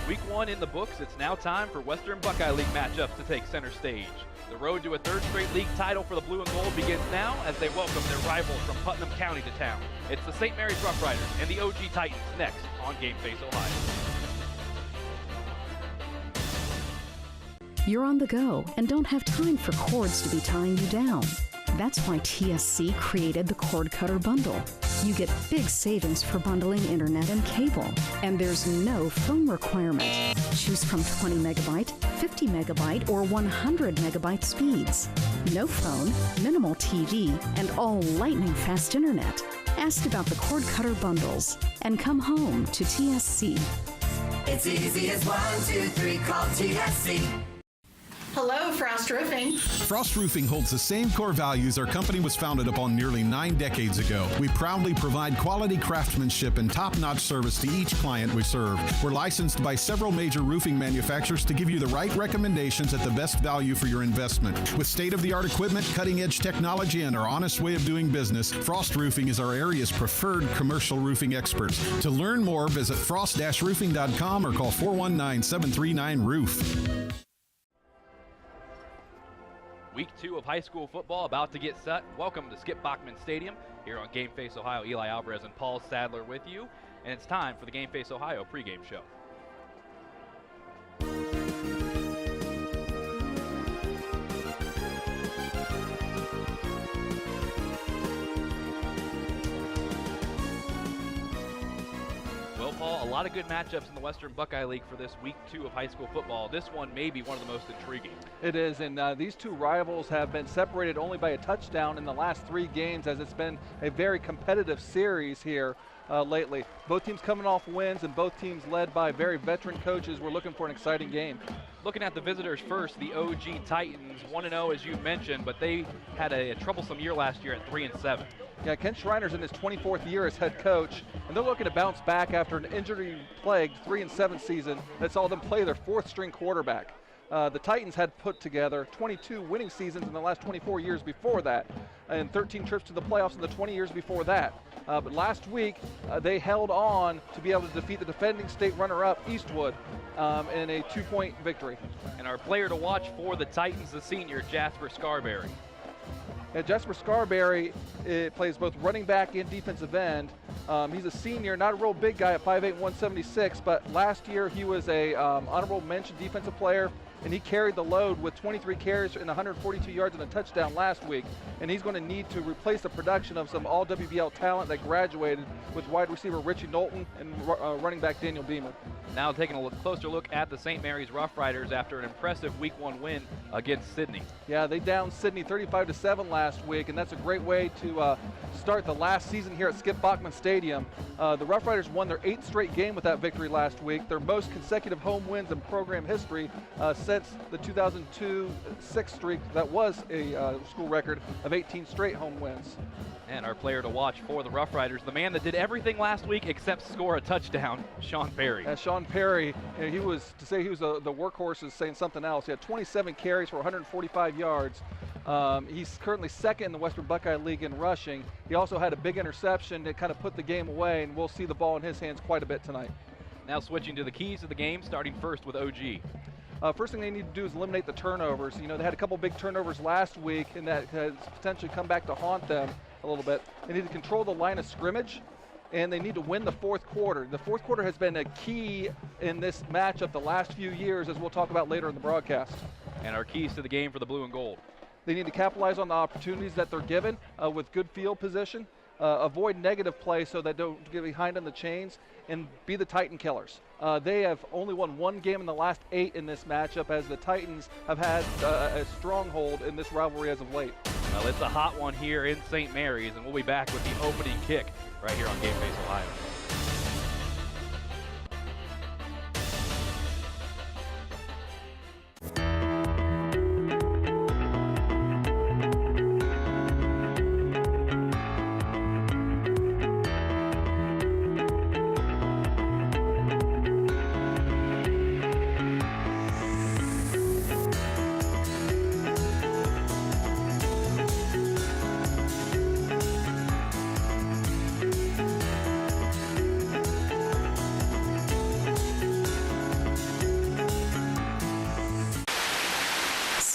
Week 1 in the books, it's now time for Western Buckeye League matchups to take center stage. The road to a third straight league title for the Blue and Gold begins now as they welcome their rivals from Putnam County to town. It's the St. Mary's Roughriders and the OG Titans next on Game Face Ohio. You're on the go and don't have time for cords to be tying you down. That's why TSC created the Cord Cutter Bundle. You get big savings for bundling internet and cable, and there's no phone requirement. Choose from 20 megabyte, 50 megabyte, or 100 megabyte speeds. No phone, minimal TV, and all lightning fast internet. Ask about the Cord Cutter Bundles and come home to TSC. It's easy as 1, 2, 3, call TSC. Hello, Frost Roofing. Frost Roofing holds the same core values our company was founded upon nearly 9 decades ago. We proudly provide quality craftsmanship and top-notch service to each client we serve. We're licensed by several major roofing manufacturers to give you the right recommendations at the best value for your investment. With state-of-the-art equipment, cutting-edge technology, and our honest way of doing business, Frost Roofing is our area's preferred commercial roofing experts. To learn more, visit frost-roofing.com or call 419-739-ROOF. Week 2 of high school football about to get set. Welcome to Skip Bachman Stadium here on Game Face Ohio. Eli Alvarez and Paul Sadler with you. And it's time for the Game Face Ohio pregame show. Well, Paul, a lot of good matchups in the Western Buckeye League for this Week 2 of high school football. This one may be one of the most intriguing. It is, and these two rivals have been separated only by a touchdown in the last 3 games, as it's been a very competitive series here lately. Both teams coming off wins, and both teams led by very veteran coaches. We're looking for an exciting game. Looking at the visitors first, the OG Titans, 1-0 as you mentioned, but they had a troublesome year last year at 3-7. Yeah, Ken Schreiner's in his 24th year as head coach, and they're looking to bounce back after an injury-plagued 3-7 season that saw them play their 4th-string quarterback. The Titans had put together 22 winning seasons in the last 24 years before that, and 13 trips to the playoffs in the 20 years before that. But last week, they held on to be able to defeat the defending state runner-up Eastwood in a 2-point victory. And our player to watch for the Titans, the senior, Jasper Scarberry. Yeah, Jasper Scarberry plays both running back and defensive end. He's a senior, not a real big guy at 5'8", 176, but last year he was a honorable mention defensive player, and he carried the load with 23 carries and 142 yards and a touchdown last week. And he's going to need to replace the production of some all-WBL talent that graduated with wide receiver Richie Knowlton and running back Daniel Beamer. Now taking a closer look at the St. Mary's Roughriders after an impressive Week 1 win against Sidney. Yeah, they downed Sidney 35-7 last week, and that's a great way to start the last season here at Skip Bachman Stadium. The Roughriders won their 8th straight game with that victory last week, their most consecutive home wins in program history since the 2002-6 streak that was a school record of 18 straight home wins. And our player to watch for the Roughriders, the man that did everything last week except score a touchdown, Sean Perry. Sean Perry, he was, to say he was the workhorse is saying something else. He had 27 carries for 145 yards. He's currently 2nd in the Western Buckeye League in rushing. He also had a big interception that kind of put the game away, and we'll see the ball in his hands quite a bit tonight. Now switching to the keys of the game, starting first with OG. First thing they need to do is eliminate the turnovers. You know, they had a couple big turnovers last week, and that has potentially come back to haunt them a little bit. They need to control the line of scrimmage, and they need to win the 4th quarter. The 4th quarter has been a key in this matchup the last few years, as we'll talk about later in the broadcast. And our keys to the game for the Blue and Gold. They need to capitalize on the opportunities that they're given with good field position, avoid negative play so they don't get behind on the chains, and be the Titan killers. They have only won 1 game in the last 8 in this matchup, as the Titans have had a stronghold in this rivalry as of late. Well, it's a hot one here in St. Mary's, and we'll be back with the opening kick right here on Game Face Ohio.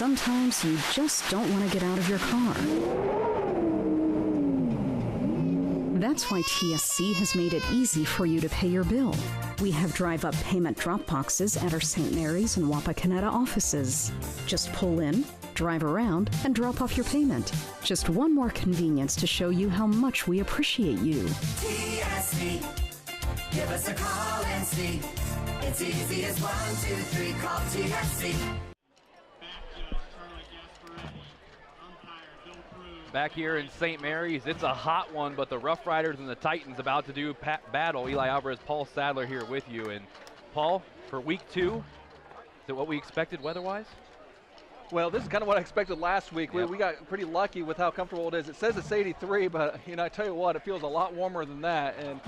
sometimes you just don't want to get out of your car. That's why TSC has made it easy for you to pay your bill. We have drive-up payment drop boxes at our St. Mary's and Wapakoneta offices. Just pull in, drive around, and drop off your payment. Just one more convenience to show you how much we appreciate you. TSC, give us a call and see. It's easy as 1, 2, 3, call TSC. Back here in St. Mary's, it's a hot one, but the Roughriders and the Titans about to do battle. Eli Alvarez, Paul Sadler here with you. And Paul, for week 2, is it what we expected weather-wise? Well, this is kind of what I expected last week. Yep. We got pretty lucky with how comfortable it is. It says it's 83, but I tell you what, it feels a lot warmer than that. And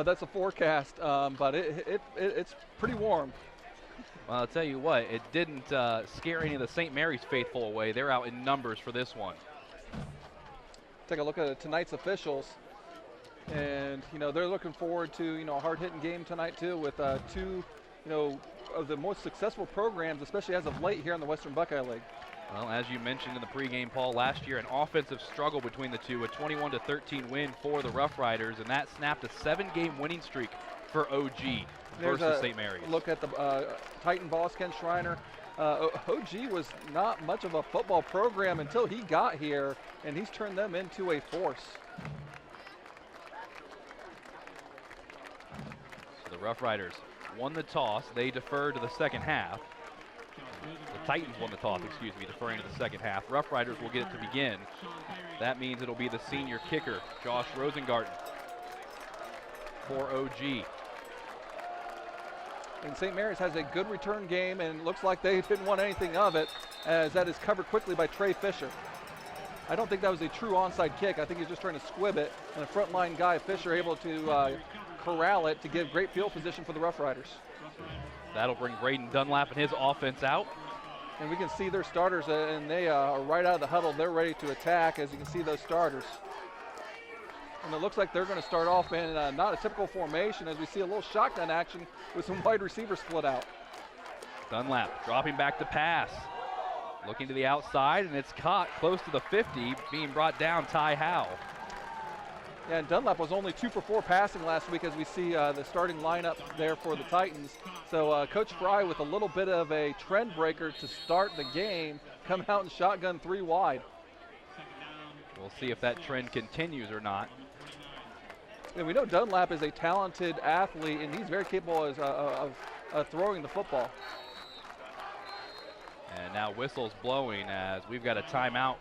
that's a forecast, but it's pretty warm. Well, I'll tell you what, it didn't scare any of the St. Mary's faithful away. They're out in numbers for this one. Take a look at tonight's officials, and they're looking forward to a hard-hitting game tonight too, with two of the most successful programs, especially as of late here in the Western Buckeye League. Well, as you mentioned in the pregame, Paul, last year an offensive struggle between the two, a 21-13 win for the Roughriders, and that snapped a 7-game winning streak for OG versus St. Mary's. Look at the Titan boss, Ken Schreiner. OG was not much of a football program until he got here, and he's turned them into a force. So the Roughriders won the toss. They deferred to the second half. The Titans won the toss, deferring to the second half. Roughriders will get it to begin. That means it'll be the senior kicker, Josh Rosengarten, for OG. And St. Mary's has a good return game, and looks like they didn't want anything of it, as that is covered quickly by Trey Fisher. I don't think that was a true onside kick. I think he's just trying to squib it, and the frontline guy, Fisher, able to corral it to give great field position for the Roughriders. That'll bring Braden Dunlap and his offense out. And we can see their starters, and they are right out of the huddle. They're ready to attack, as you can see those starters. And it looks like they're going to start off in not a typical formation, as we see a little shotgun action with some wide receivers split out. Dunlap dropping back to pass. Looking to the outside, and it's caught close to the 50, being brought down Ty Howe. Yeah, and Dunlap was only 2 for 4 passing last week, as we see the starting lineup there for the Titans. So Coach Fry, with a little bit of a trend breaker to start the game, come out and shotgun 3 wide. We'll see if that trend continues or not. And we know Dunlap is a talented athlete, and he's very capable of throwing the football. And now whistles blowing as we've got a timeout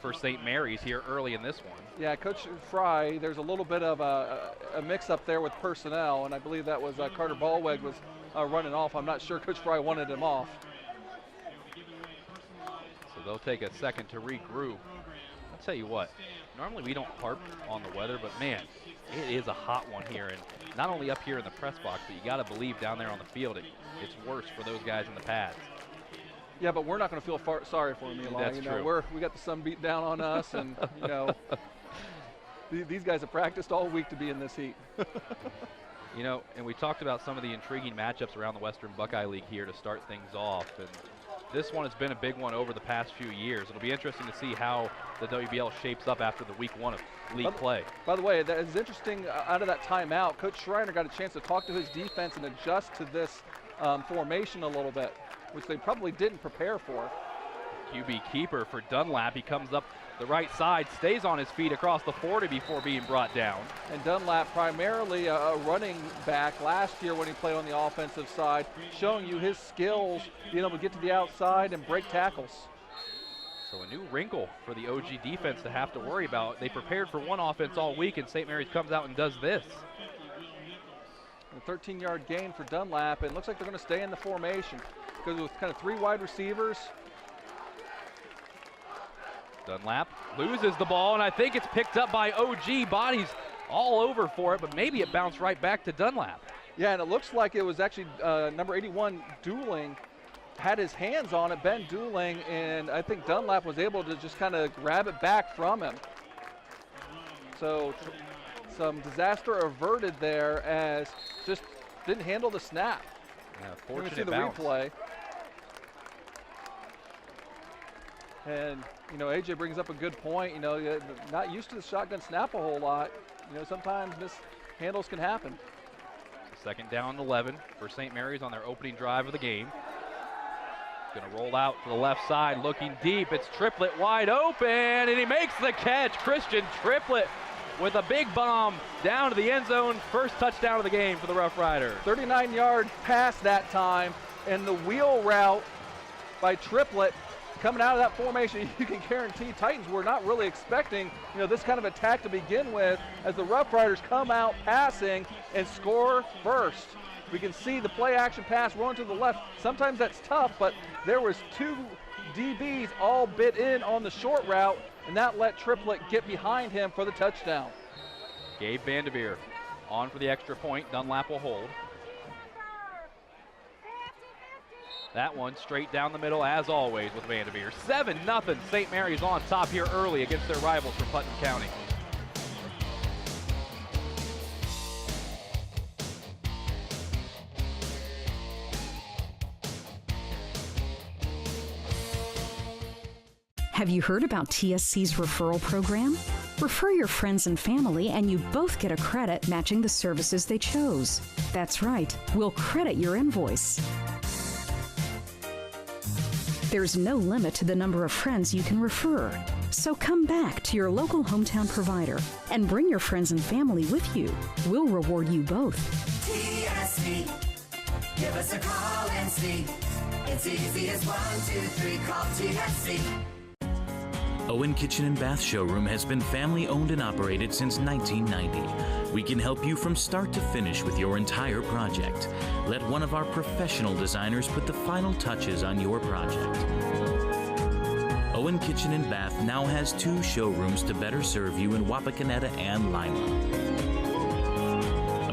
for St. Mary's here early in this one. Yeah, Coach Fry, there's a little bit of a mix-up there with personnel, and I believe that was Carter Ballweg was running off. I'm not sure Coach Fry wanted him off. So they'll take a second to regroup. I'll tell you what, normally we don't harp on the weather, but man, it is a hot one here, and not only up here in the press box, but you got to believe down there on the field it's worse for those guys in the pads. Yeah, but we're not going to feel sorry for him, Eli. That's true. We got the sun beat down on us, and these guys have practiced all week to be in this heat. And we talked about some of the intriguing matchups around the Western Buckeye League here to start things off, and this one has been a big one over the past few years. It'll be interesting to see how the WBL shapes up after the week 1 of league play. By the way, that is interesting. Out of that timeout, Coach Schreiner got a chance to talk to his defense and adjust to this formation a little bit, which they probably didn't prepare for. QB keeper for Dunlap. He comes up the right side, stays on his feet across the 40 before being brought down. And Dunlap, primarily a running back last year when he played on the offensive side, showing you his skills, being able to get to the outside and break tackles. So a new wrinkle for the OG defense to have to worry about. They prepared for one offense all week, and St. Mary's comes out and does this. A 13-yard gain for Dunlap, and it looks like they're going to stay in the formation. Goes with kind of 3 wide receivers. Dunlap loses the ball, and I think it's picked up by OG. Bodies all over for it, but maybe it bounced right back to Dunlap. Yeah, and it looks like it was actually number 81, Dooling, had his hands on it, Ben Dooling, and I think Dunlap was able to just kind of grab it back from him. So some disaster averted there, as just didn't handle the snap. Yeah, We're going to see fortunate the bounce. replay. And, you know, AJ brings up a good point. You know, you're not used to the shotgun snap a whole lot. You know, sometimes mishandles can happen. Second down and 11 for St. Mary's on their opening drive of the game. Going to roll out to the left side, looking deep. It's Triplett wide open, and he makes the catch. Christian Triplett with a big bomb down to the end zone. First touchdown of the game for the Rough Riders. 39-yard pass that time, and the wheel route by Triplett coming out of that formation. You can guarantee Titans were not really expecting, you know, this kind of attack to begin with, as the Rough Riders come out passing and score first. We can see the play action pass rolling to the left. Sometimes that's tough, but there was two DBs all bit in on the short route, and that let Triplett get behind him for the touchdown. Gabe Vanderveer on for the extra point. Dunlap will hold. That one straight down the middle as always with Vanderveer. 7-0 St. Mary's on top here early against their rivals from Putnam County. Have you heard about TSC's referral program? Refer your friends and family and you both get a credit matching the services they chose. That's right, we'll credit your invoice. There's no limit to the number of friends you can refer. So come back to your local hometown provider and bring your friends and family with you. We'll reward you both. TSC, give us a call and see. It's easy as 1, 2, 3, call TSC. Owen Kitchen and Bath Showroom has been family owned and operated since 1990. We can help you from start to finish with your entire project. Let one of our professional designers put the final touches on your project. Owen Kitchen and Bath now has 2 showrooms to better serve you in Wapakoneta and Lima.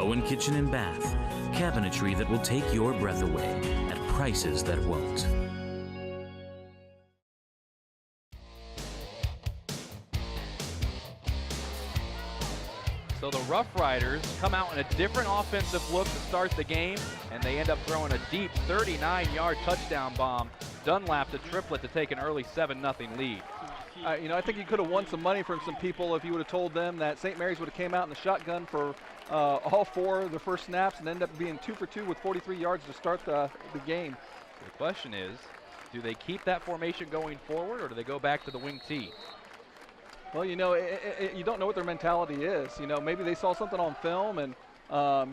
Owen Kitchen and Bath, cabinetry that will take your breath away at prices that won't. So the Rough Riders come out in a different offensive look to start the game, and they end up throwing a deep 39-yard touchdown bomb. Dunlap to Triplett to take an early 7-0 lead. You know, I think you could have won some money from some people if you would have told them that St. Mary's would have came out in the shotgun for all 4 of the first snaps and end up being 2 for 2 with 43 yards to start the game. The question is, do they keep that formation going forward, or do they go back to the wing T? Well, you know, you don't know what their mentality is. You know, maybe they saw something on film, and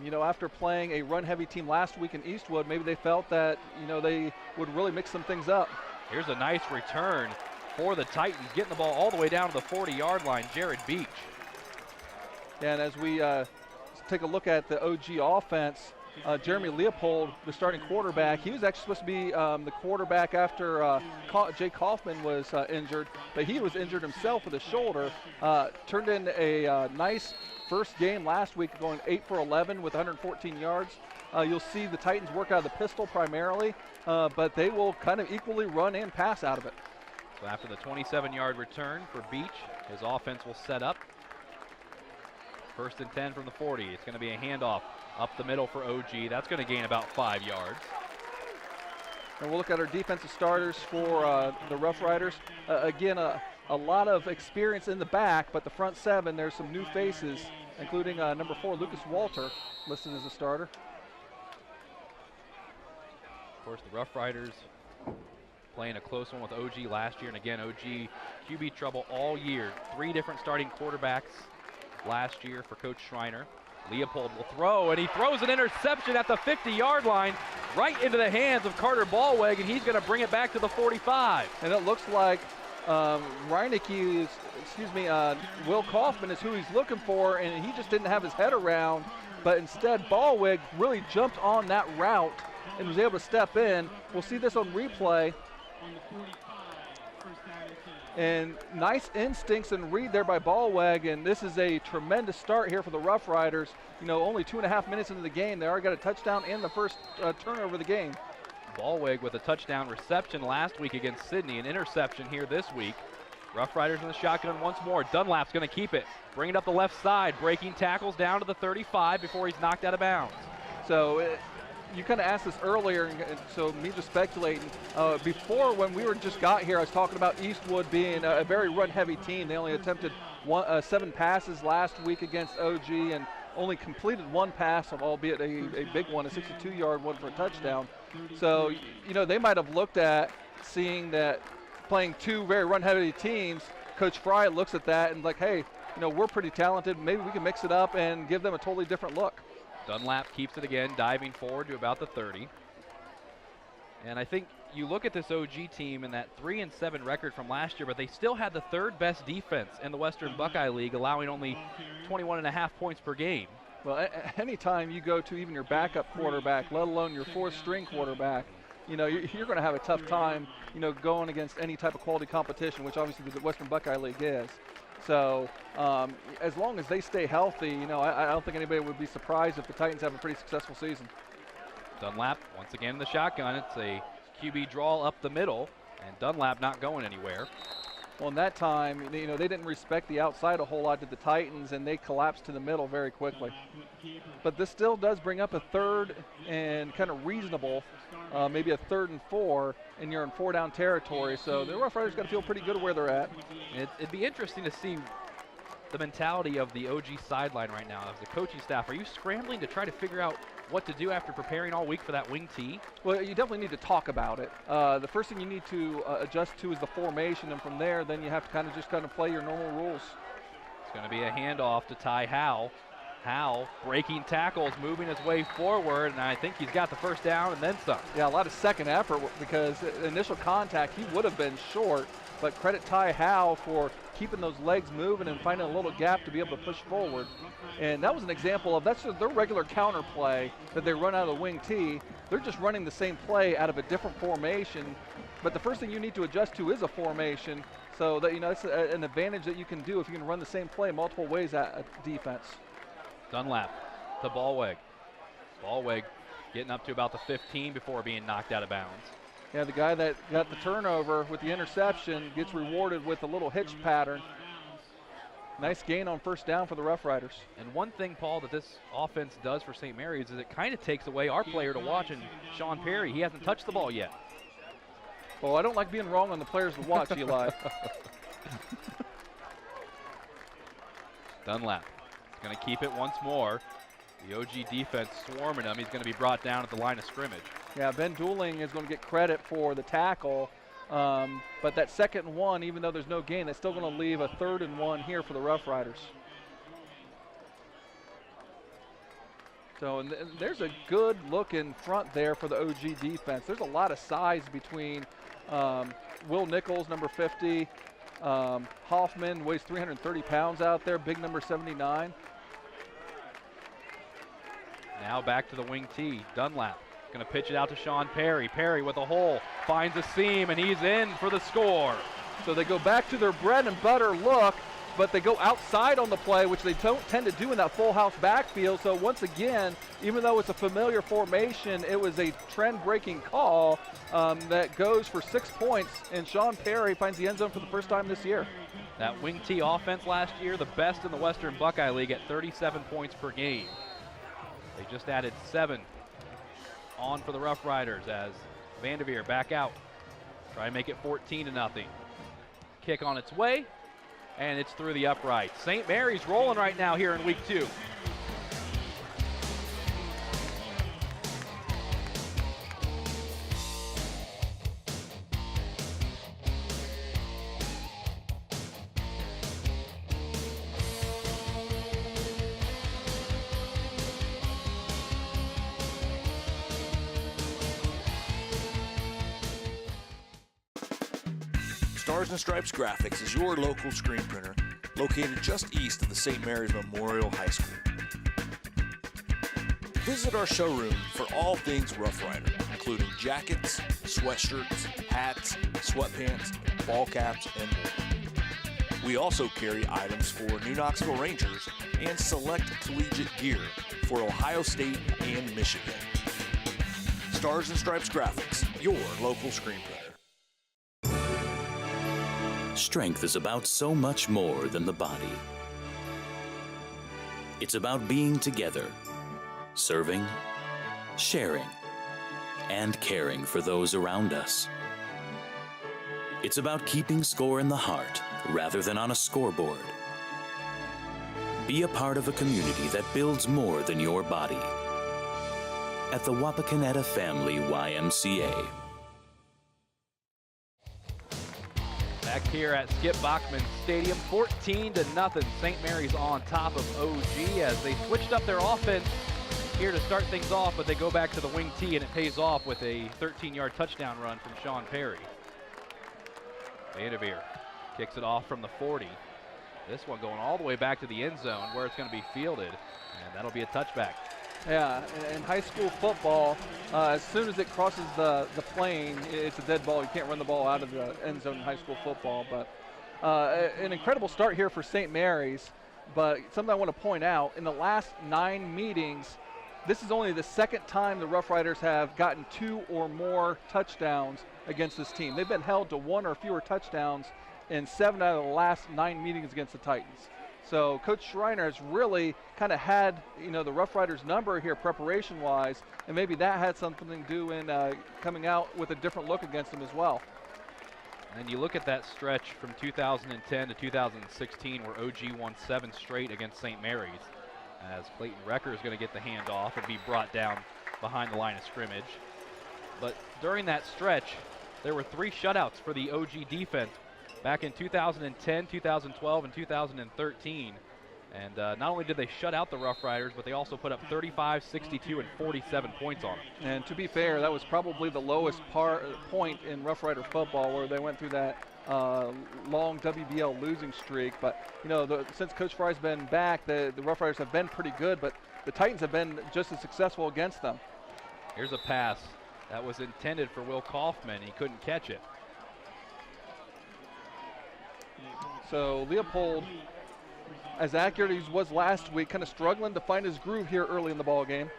you know, after playing a run-heavy team last week in Eastwood, maybe they felt that, you know, they would really mix some things up. Here's a nice return for the Titans, getting the ball all the way down to the 40-yard line, Jared Beach. And as we take a look at the OG offense, Jeremy Leopold, the starting quarterback, he was actually supposed to be the quarterback after Jay Kaufman was injured, but he was injured himself with his shoulder. Turned in a nice first game last week, going 8 for 11 with 114 yards. You'll see the Titans work out of the pistol primarily, but they will kind of equally run and pass out of it. So after the 27-yard return for Beach, his offense will set up. First and 10 from the 40. It's going to be a handoff up the middle for OG. That's going to gain about 5 yards. And we'll look at our defensive starters for the Rough Riders. Again, a lot of experience in the back, but the front 7, there's some new faces, including number 4, Lucas Walter, listed as a starter. Of course, the Rough Riders playing a close one with OG last year, and again, OG QB trouble all year. 3 different starting quarterbacks last year for Coach Schreiner. Leopold will throw, and he throws an interception at the 50-yard line right into the hands of Carter Ballweg, and he's going to bring it back to the 45. And it looks like Reineke, Will Kaufman is who he's looking for, and he just didn't have his head around, but instead Ballweg really jumped on that route and was able to step in. We'll see this on replay. And nice instincts and read there by Ballweg, and this is a tremendous start here for the Rough Riders. You know, only 2.5 minutes into the game, they already got a touchdown and the first turnover of the game. Ballweg with a touchdown reception last week against Sydney, an interception here this week. Rough Riders in the shotgun once more. Dunlap's going to keep it. Bring it up the left side, breaking tackles down to the 35 before he's knocked out of bounds. So you kind of asked this earlier, and so me just speculating. Before, when we just got here, I was talking about Eastwood being a very run-heavy team. They only attempted 7 passes last week against OG and only completed 1 pass, albeit a big one, a 62-yard one for a touchdown. So, they might have looked at seeing that playing 2 very run-heavy teams, Coach Fry looks at that and like, hey, we're pretty talented. Maybe we can mix it up and give them a totally different look. Dunlap keeps it again, diving forward to about the 30. And I think you look at this OG team and that 3-7 record from last year, but they still had the 3rd best defense in the Western Buckeye League, allowing only 21.5 points per game. Well, anytime you go to even your backup quarterback, let alone your 4th-string quarterback, you're going to have a tough time, going against any type of quality competition, which obviously the Western Buckeye League is. So as long as they stay healthy, I don't think anybody would be surprised if the Titans have a pretty successful season. Dunlap once again in the shotgun. It's a QB draw up the middle, and Dunlap not going anywhere. Well, in that time, they didn't respect the outside a whole lot to the Titans, and they collapsed to the middle very quickly. But this still does bring up a 3rd and kind of reasonable, maybe a 3rd and 4, and you're in 4-down territory. So the Roughriders got to feel pretty good where they're at. It'd be interesting to see the mentality of the OG sideline right now. As the coaching staff, are you scrambling to try to figure out what to do after preparing all week for that wing tee? Well, you definitely need to talk about it. The first thing you need to adjust to is the formation, and from there, then you have to kind of play your normal rules. It's going to be a handoff to Ty Howe. Howe breaking tackles, moving his way forward, and I think he's got the first down and then some. Yeah, a lot of second effort because initial contact, he would have been short, but credit Ty Howe for keeping those legs moving and finding a little gap to be able to push forward. And that was an example of that's their regular counter play that they run out of the wing tee. They're just running the same play out of a different formation, but the first thing you need to adjust to is a formation, so that it's an advantage that you can do if you can run the same play multiple ways at defense. Dunlap to Ballweg. Ballweg getting up to about the 15 before being knocked out of bounds. Yeah, the guy that got the turnover with the interception gets rewarded with a little hitch pattern. Nice gain on first down for the Roughriders. And one thing, Paul, that this offense does for St. Mary's is it kind of takes away our player to watch, and Sean Perry, he hasn't touched the ball yet. Well, I don't like being wrong on the players to watch, Eli. Dunlap is going to keep it once more. The OG defense swarming him. He's going to be brought down at the line of scrimmage. Yeah, Ben Dooling is going to get credit for the tackle, but that 2nd and 1, even though there's no gain, that's still going to leave a 3rd and 1 here for the Roughriders. So and there's a good look in front there for the OG defense. There's a lot of size between Will Nichols, number 50, Hoffman weighs 330 pounds out there, big number 79. Now back to the wing tee. Dunlap going to pitch it out to Sean Perry. Perry with a hole, finds a seam, and he's in for the score. So they go back to their bread and butter look, but they go outside on the play, which they don't tend to do in that full house backfield. So once again, even though it's a familiar formation, it was a trend-breaking call that goes for 6 points, and Sean Perry finds the end zone for the first time this year. That wing tee offense last year, the best in the Western Buckeye League at 37 points per game. They just added 7 on for the Roughriders as Vanderveer back out. Try and make it 14-0. Kick on its way, and it's through the upright. St. Mary's rolling right now here in week 2. Stars and Stripes Graphics is your local screen printer located just east of the St. Mary's Memorial High School. Visit our showroom for all things Rough Rider, including jackets, sweatshirts, hats, sweatpants, ball caps, and more. We also carry items for New Knoxville Rangers and select collegiate gear for Ohio State and Michigan. Stars and Stripes Graphics, your local screen printer. Strength is about so much more than the body. It's about being together, serving, sharing, and caring for those around us. It's about keeping score in the heart rather than on a scoreboard. Be a part of a community that builds more than your body. At the Wapakoneta Family YMCA. Back here at Skip Bachman Stadium, 14-0. St. Mary's on top of OG as they switched up their offense here to start things off, but they go back to the wing tee and it pays off with a 13-yard touchdown run from Sean Perry. Vanderveer kicks it off from the 40. This one going all the way back to the end zone where it's going to be fielded, and that'll be a touchback. Yeah, in high school football, as soon as it crosses the plane, it's a dead ball. You can't run the ball out of the end zone in high school football. But an incredible start here for St. Mary's. But something I want to point out, in the last 9 meetings, this is only the second time the Roughriders have gotten 2 or more touchdowns against this team. They've been held to 1 or fewer touchdowns in 7 out of the last 9 meetings against the Titans. So Coach Schreiner has really kind of had, the Roughriders number here preparation-wise, and maybe that had something to do in coming out with a different look against them as well. And you look at that stretch from 2010 to 2016 where OG won 7 straight against St. Mary's, as Clayton Recker is going to get the handoff and be brought down behind the line of scrimmage. But during that stretch, there were 3 shutouts for the OG defense back in 2010, 2012, and 2013. And not only did they shut out the Roughriders, but they also put up 35, 62, and 47 points on them. And to be fair, that was probably the lowest point in Rough Rider football, where they went through that long WBL losing streak. But, since Coach Fry's been back, the Rough Riders have been pretty good, but the Titans have been just as successful against them. Here's a pass that was intended for Will Kaufman. He couldn't catch it. So Leopold, as accurate as he was last week, kind of struggling to find his groove here early in the ball game.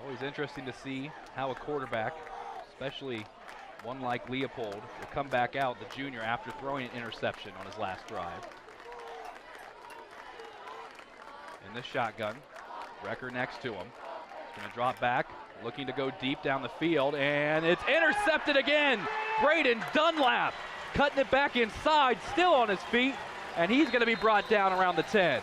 Always interesting to see how a quarterback, especially one like Leopold, will come back out, the junior, after throwing an interception on his last drive. In the shotgun, Recker next to him. He's going to drop back, looking to go deep down the field, and it's intercepted again. Braden Dunlap cutting it back inside, still on his feet, and he's going to be brought down around the 10.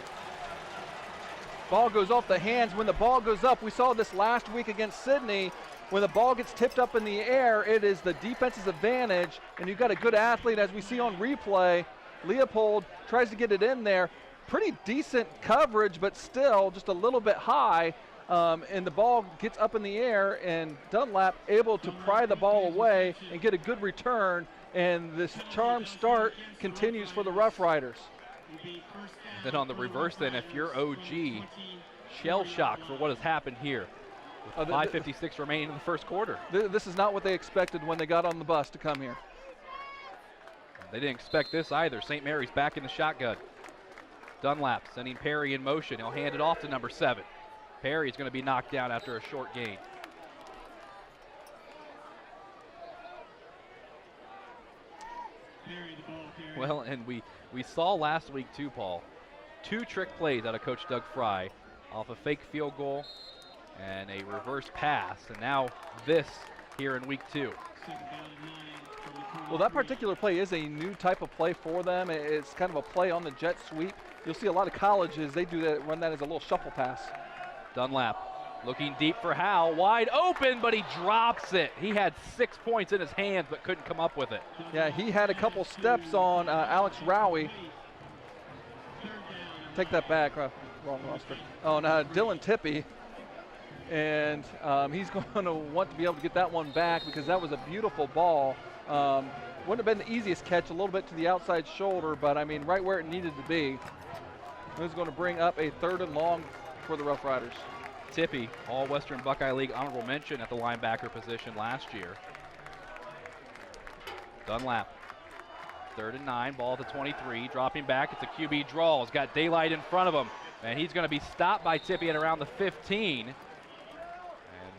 Ball goes off the hands. When the ball goes up, we saw this last week against Sydney. When the ball gets tipped up in the air, it is the defense's advantage, and you've got a good athlete, as we see on replay. Leopold tries to get it in there. Pretty decent coverage, but still just a little bit high. And the ball gets up in the air, and Dunlap able to pry the ball away and get a good return. And this charmed start continues for the Rough Riders. Then on the reverse, then, if you're OG, shell shock for what has happened here. With 5:56 remaining in the first quarter. This is not what they expected when they got on the bus to come here. They didn't expect this either. St. Mary's back in the shotgun. Dunlap sending Perry in motion. He'll hand it off to number 7. Perry's going to be knocked down after a short gain. Well, and we saw last week too, Paul, 2 trick plays out of Coach Doug Fry off a fake field goal and a reverse pass, and now this here in week 2. Well, that particular play is a new type of play for them. It's kind of a play on the jet sweep. You'll see a lot of colleges, they do that, run that as a little shuffle pass. Dunlap looking deep for Howe, wide open, but he drops it. He had 6 points in his hands, but couldn't come up with it. Yeah, he had a couple steps on Alex Rowie. Take that back, wrong roster. Oh, now Dylan Tippy. And he's going to want to be able to get that one back, because that was a beautiful ball. Wouldn't have been the easiest catch, a little bit to the outside shoulder, but I mean, right where it needed to be. It was going to bring up a 3rd and long for the Rough Riders. Tippy, All-Western Buckeye League honorable mention at the linebacker position last year. Dunlap, 3rd and 9, ball to 23, dropping back. It's a QB draw. He's got daylight in front of him, and he's going to be stopped by Tippy at around the 15. And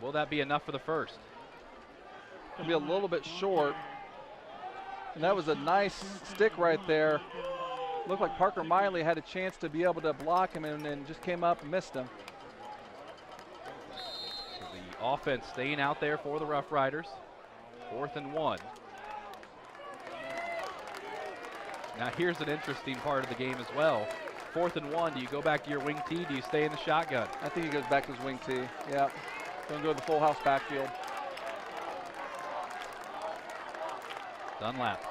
will that be enough for the first? It'll be a little bit short. And that was a nice stick right there. Looked like Parker Miley had a chance to be able to block him, and just came up and missed him. Offense staying out there for the Roughriders. 4th and 1. Now here's an interesting part of the game as well. 4th and 1, do you go back to your wing tee? Do you stay in the shotgun? I think he goes back to his wing tee. Yeah, going to go to the full house backfield. Dunlap.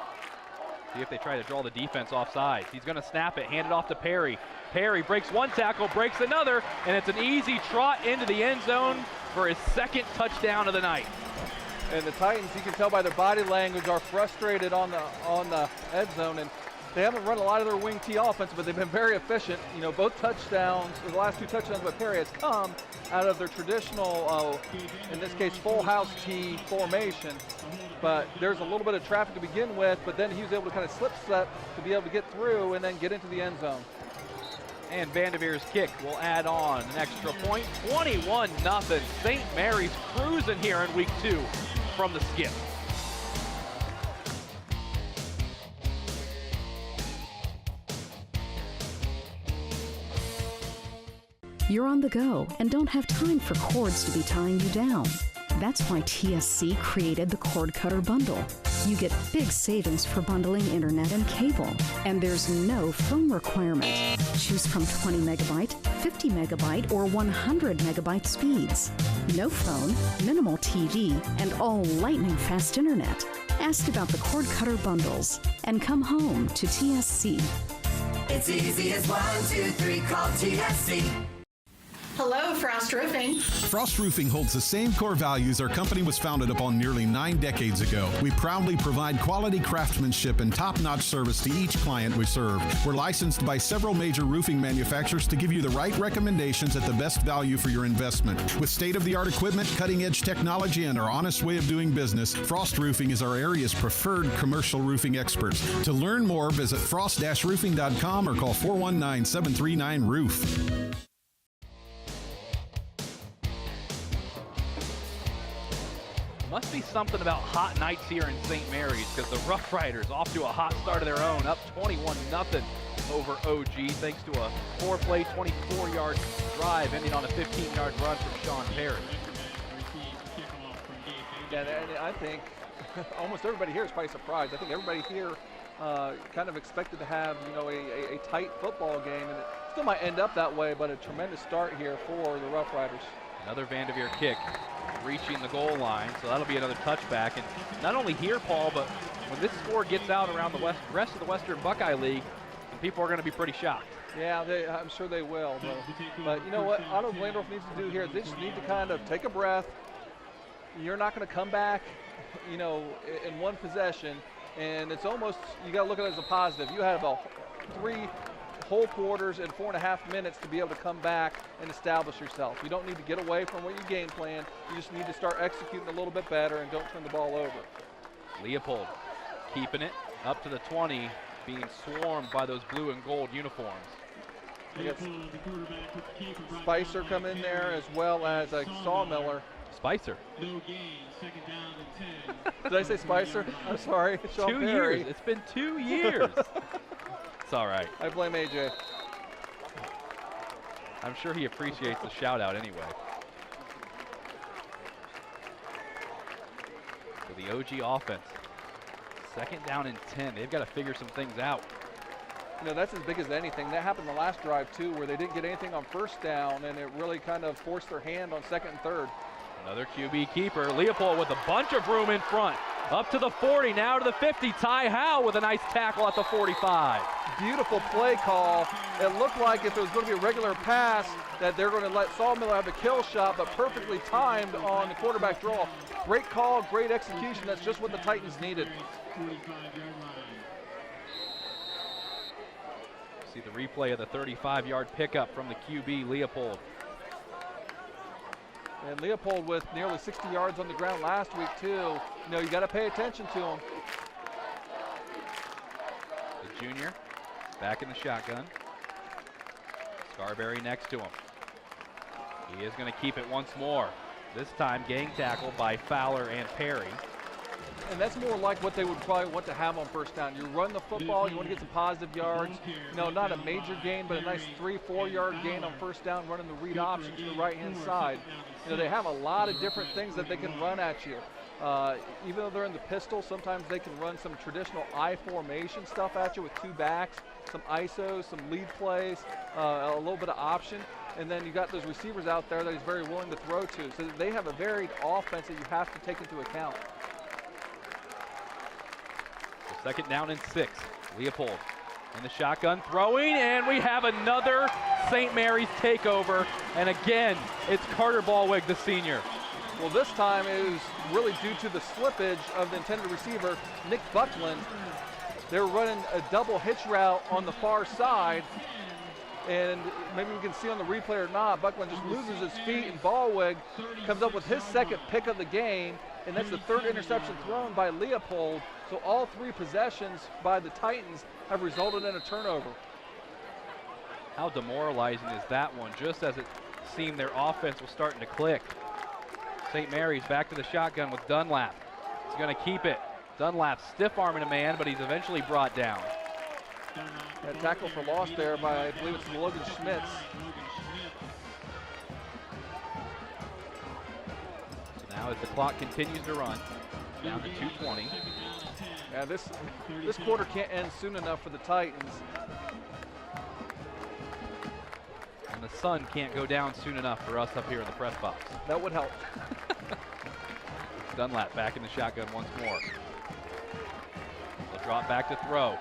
See if they try to draw the defense off sides. He's going to snap it, hand it off to Perry. Perry breaks one tackle, breaks another, and it's an easy trot into the end zone for his 2nd touchdown of the night. And the Titans, you can tell by their body language, are frustrated on the end zone, and they haven't run a lot of their wing tee offense, but they've been very efficient. You know, both touchdowns, or the last 2 touchdowns by Perry has come out of their traditional, in this case, full house tee formation. But there's a little bit of traffic to begin with, but then he was able to kind of slip step to be able to get through and then get into the end zone. And Vandeveer's kick will add on an extra point. 21-0. St. Mary's cruising here in week 2 from the skip. You're on the go and don't have time for cords to be tying you down. That's why TSC created the Cord Cutter Bundle. You get big savings for bundling internet and cable, and there's no phone requirement. Choose from 20 megabyte, 50 megabyte, or 100 megabyte speeds. No phone, minimal TV, and all lightning fast internet. Ask about the Cord Cutter Bundles and come home to TSC. It's easy as 1, 2, 3, call TSC. Hello, Frost Roofing. Frost Roofing holds the same core values our company was founded upon nearly 9 decades ago. We proudly provide quality craftsmanship and top-notch service to each client we serve. We're licensed by several major roofing manufacturers to give you the right recommendations at the best value for your investment. With state-of-the-art equipment, cutting-edge technology, and our honest way of doing business, Frost Roofing is our area's preferred commercial roofing experts. To learn more, visit frost-roofing.com or call 419-739-ROOF. Must be something about hot nights here in St. Mary's, because the Roughriders off to a hot start of their own, up 21-0 over OG, thanks to a 4-play, 24-yard drive ending on a 15-yard run from Sean Perry. Yeah, and I think almost everybody here is probably surprised. I think everybody here kind of expected to have, you know, a tight football game, and it still might end up that way, but a tremendous start here for the Roughriders. Another Vandeveer kick reaching the goal line, so that'll be another touchback. And not only here, Paul, but when this score gets out around the rest of the Western Buckeye League, people are going to be pretty shocked. Yeah, I'm sure they will. But you know what Ottawa-Glandorf needs to do here? They just need to kind of take a breath. You're not going to come back, you know, in one possession, and it's almost, you got to look at it as a positive. You have 3 whole quarters and 4.5 minutes to be able to come back and establish yourself. You don't need to get away from what you game plan. You just need to start executing a little bit better and don't turn the ball over. Leopold keeping it up to the 20, being swarmed by those blue and gold uniforms. Spicer come in there as well as Sawmiller. Spicer. Did I say Spicer? I'm sorry. Sean 2 Perry. years. It's been 2 years. It's all right. I blame AJ. I'm sure he appreciates the shout out anyway. For the OG offense, 2nd down and 10. They've got to figure some things out. You know, that's as big as anything. That happened the last drive too, where they didn't get anything on 1st down, and it really kind of forced their hand on 2nd and 3rd. Another QB keeper. Leopold with a bunch of room in front. Up to the 40, now to the 50. Ty Howe with a nice tackle at the 45. Beautiful play call. It looked like if it was going to be a regular pass that they're going to let Sawmiller have the kill shot, but perfectly timed on the quarterback draw. Great call, great execution. That's just what the Titans needed. See the replay of the 35-yard pickup from the QB, Leopold. And Leopold with nearly 60 yards on the ground last week too. You know, you got to pay attention to him. The junior back in the shotgun. Scarberry next to him. He is going to keep it once more. This time gang tackle by Fowler and Perry. And that's more like what they would probably want to have on first down. You run the football, you want to get some positive yards. Not a major gain, but a nice 3-4 yard gain on first down, running the read option to the right-hand side. They have a lot of different things that they can run at you. Even though they're in the pistol, sometimes they can run some traditional I formation stuff at you with 2 backs, some ISOs, some lead plays, a little bit of option. And then you got those receivers out there that he's very willing to throw to. So they have a varied offense that you have to take into account. Second down and 6. Leopold in the shotgun throwing, and we have another St. Mary's takeover. And again, it's Carter Ballweg, the senior. Well, this time it was really due to the slippage of the intended receiver, Nick Buckland. They were running a double hitch route on the far side, and maybe we can see on the replay or not, Buckland just loses his feet, and Ballweg comes up with his second pick of the game, and that's the 3rd interception thrown by Leopold. So all 3 possessions by the Titans have resulted in a turnover. How demoralizing is that one, just as it seemed their offense was starting to click. St. Mary's back to the shotgun with Dunlap. He's going to keep it. Dunlap stiff-arming a man, but he's eventually brought down. That tackle for loss there by, I believe it's Logan Schmitz. So now as the clock continues to run, down to 2:20. Yeah, this quarter can't end soon enough for the Titans. And the sun can't go down soon enough for us up here in the press box. That would help. Dunlap back in the shotgun once more. He'll drop back to throw.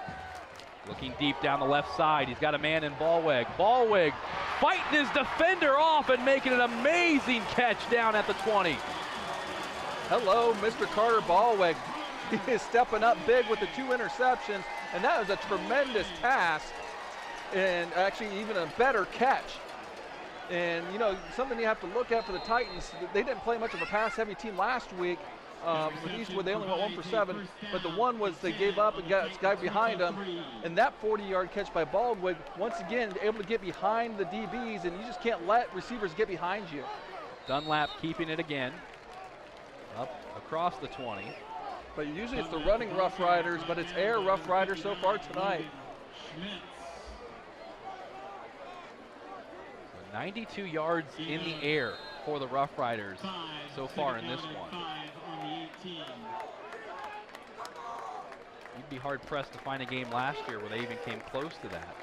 Looking deep down the left side. He's got a man in Ballweg. Ballweg fighting his defender off and making an amazing catch down at the 20. Hello, Mr. Carter Ballweg. He is stepping up big with the 2 interceptions, and that was a tremendous task, and actually even a better catch. And, something you have to look at for the Titans, they didn't play much of a pass-heavy team last week. With Eastwood, they only went 1 for 7, but the one was they gave up and got this guy behind them. And that 40-yard catch by Baldwin, once again, able to get behind the DBs, and you just can't let receivers get behind you. Dunlap keeping it again, up across the 20. But usually it's the running Rough Riders, but it's air Rough Riders so far tonight. 92 yards in the air for the Rough Riders so far in this one. You'd be hard-pressed to find a game last year where they even came close to that.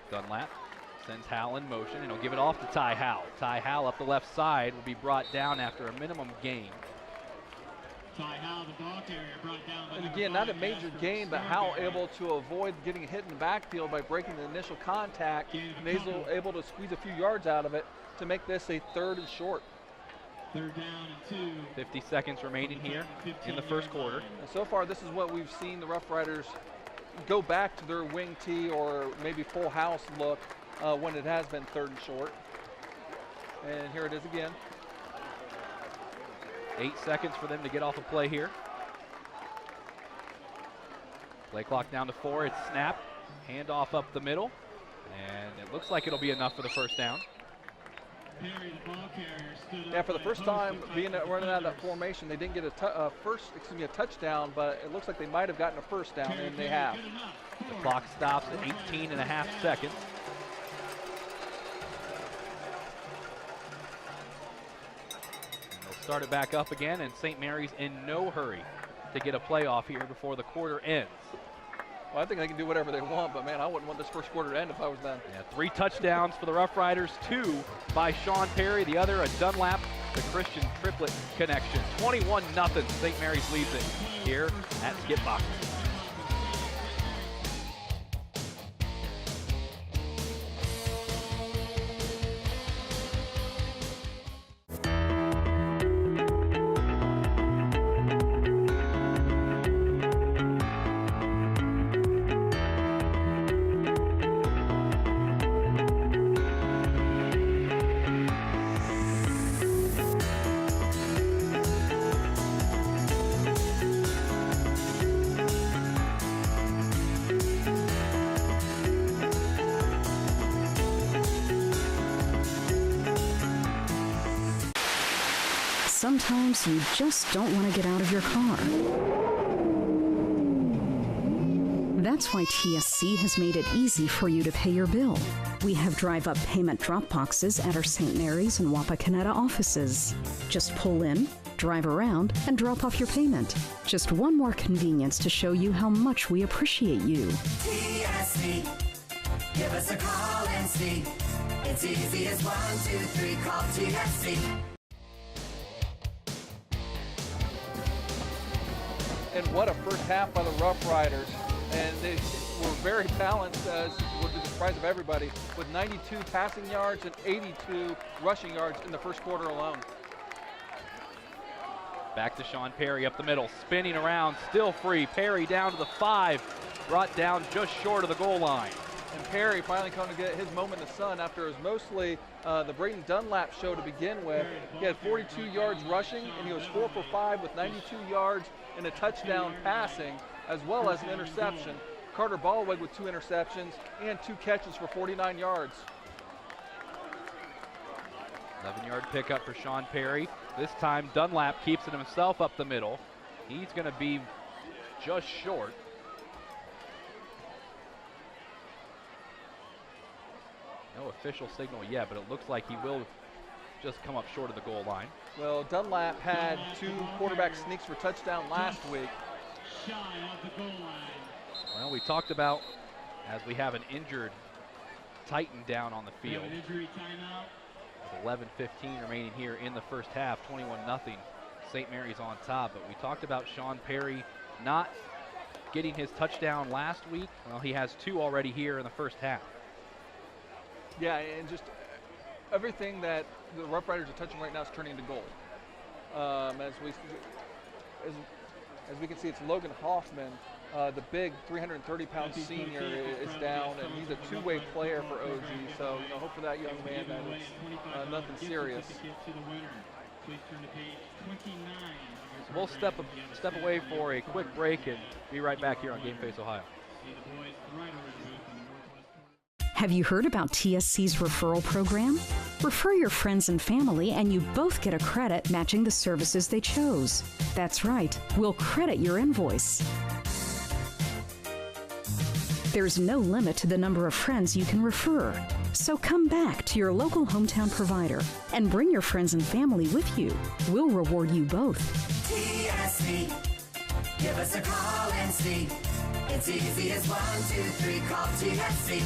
Dunlap sends Howell in motion, and he'll give it off to Ty Howell. Ty Howell up the left side will be brought down after a minimum gain. And again, not a major gain, but Howell able to avoid getting hit in the backfield by breaking the initial contact, and he's able to squeeze a few yards out of it to make this a 3rd and short. 50 seconds remaining here in the first quarter. And so far, this is what we've seen the Rough Riders go back to their wing tee or maybe full house look when it has been 3rd and short. And here it is again. 8 seconds for them to get off a play here. Play clock down to 4. It's snap, handoff up the middle, and it looks like it'll be enough for the first down. Yeah, for the first time running out of that formation, they didn't get a touchdown, but it looks like they might have gotten a first down, and they have. The clock stops at 18.5 seconds. Start it back up again, and St. Mary's in no hurry to get a playoff here before the quarter ends. Well, I think they can do whatever they want, but man, I wouldn't want this first quarter to end if I was them. Yeah, 3 touchdowns for the Rough Riders, 2 by Sean Perry, the other a Dunlap, the Christian triplet connection. 21-0, St. Mary's leads it here at Skip Box. sometimes you just don't want to get out of your car. That's why TSC has made it easy for you to pay your bill. We have drive-up payment drop boxes at our St. Mary's and Wapakoneta offices. Just pull in, drive around, and drop off your payment. Just one more convenience to show you how much we appreciate you. TSC, give us a call and see. It's easy as 1, 2, 3, call TSC. And what a first half by the Roughriders. And they were very balanced, as was to the surprise of everybody, with 92 passing yards and 82 rushing yards in the first quarter alone. Back to Sean Perry up the middle, spinning around, still free. Perry down to the 5, brought down just short of the goal line. And Perry finally coming to get his moment in the sun after it was mostly the Braden Dunlap show to begin with. He had 42 yards rushing, and he was 4 for 5 with 92 yards and a touchdown passing, as well as an interception. Carter Ballweg with 2 interceptions and 2 catches for 49 yards. 11-yard pickup for Sean Perry. This time Dunlap keeps it himself up the middle. He's going to be just short. No official signal yet, but it looks like he will just come up short of the goal line. Well, Dunlap had 2 quarterback sneaks for touchdown last week. Well, we talked about, as we have an injured Titan down on the field. With 11:15 remaining here in the first half, 21-0. St. Mary's on top, but we talked about Sean Perry not getting his touchdown last week. Well, he has 2 already here in the first half. Yeah, and just everything that the Roughriders are touching right now is turning into goal. As we can see, it's Logan Hoffman, the big 330-pound senior, is down, and he's a 2-way player for OG. So, hope for that young man that it's nothing serious. So we'll step away for a quick break and be right back here on Game Face Ohio. Have you heard about TSC's referral program? Refer your friends and family and you both get a credit matching the services they chose. That's right, we'll credit your invoice. There's no limit to the number of friends you can refer. So come back to your local hometown provider and bring your friends and family with you. We'll reward you both. TSC, give us a call and see. It's easy as 1, 2, 3, call TSC.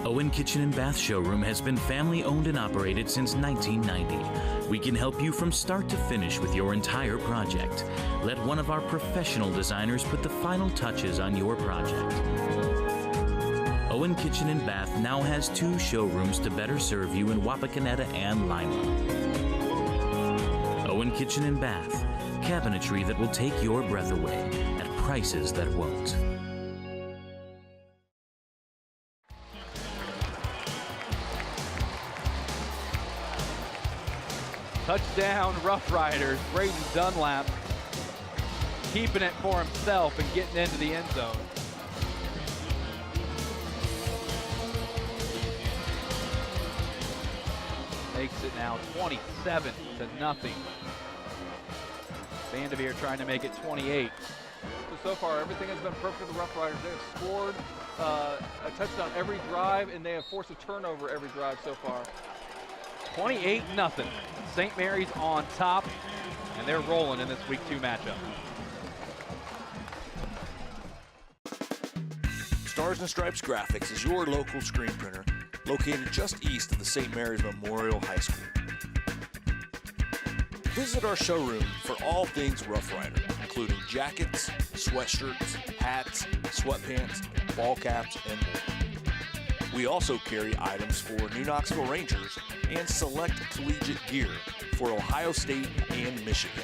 Owen Kitchen and Bath Showroom has been family owned and operated since 1990. We can help you from start to finish with your entire project. Let one of our professional designers put the final touches on your project. Owen Kitchen and Bath now has 2 showrooms to better serve you in Wapakoneta and Lima. Owen Kitchen and Bath, cabinetry that will take your breath away at prices that won't. Touchdown Roughriders. Braden Dunlap keeping it for himself and getting into the end zone. Makes it now 27-0. Vanderveer trying to make it 28. So far, everything has been perfect for the Roughriders. They have scored a touchdown every drive, and they have forced a turnover every drive so far. 28-0. St. Mary's on top, and they're rolling in this Week 2 matchup. Stars and Stripes Graphics is your local screen printer located just east of the St. Mary's Memorial High School. Visit our showroom for all things Rough Rider, including jackets, sweatshirts, hats, sweatpants, ball caps, and more. We also carry items for New Knoxville Rangers and select collegiate gear for Ohio State and Michigan.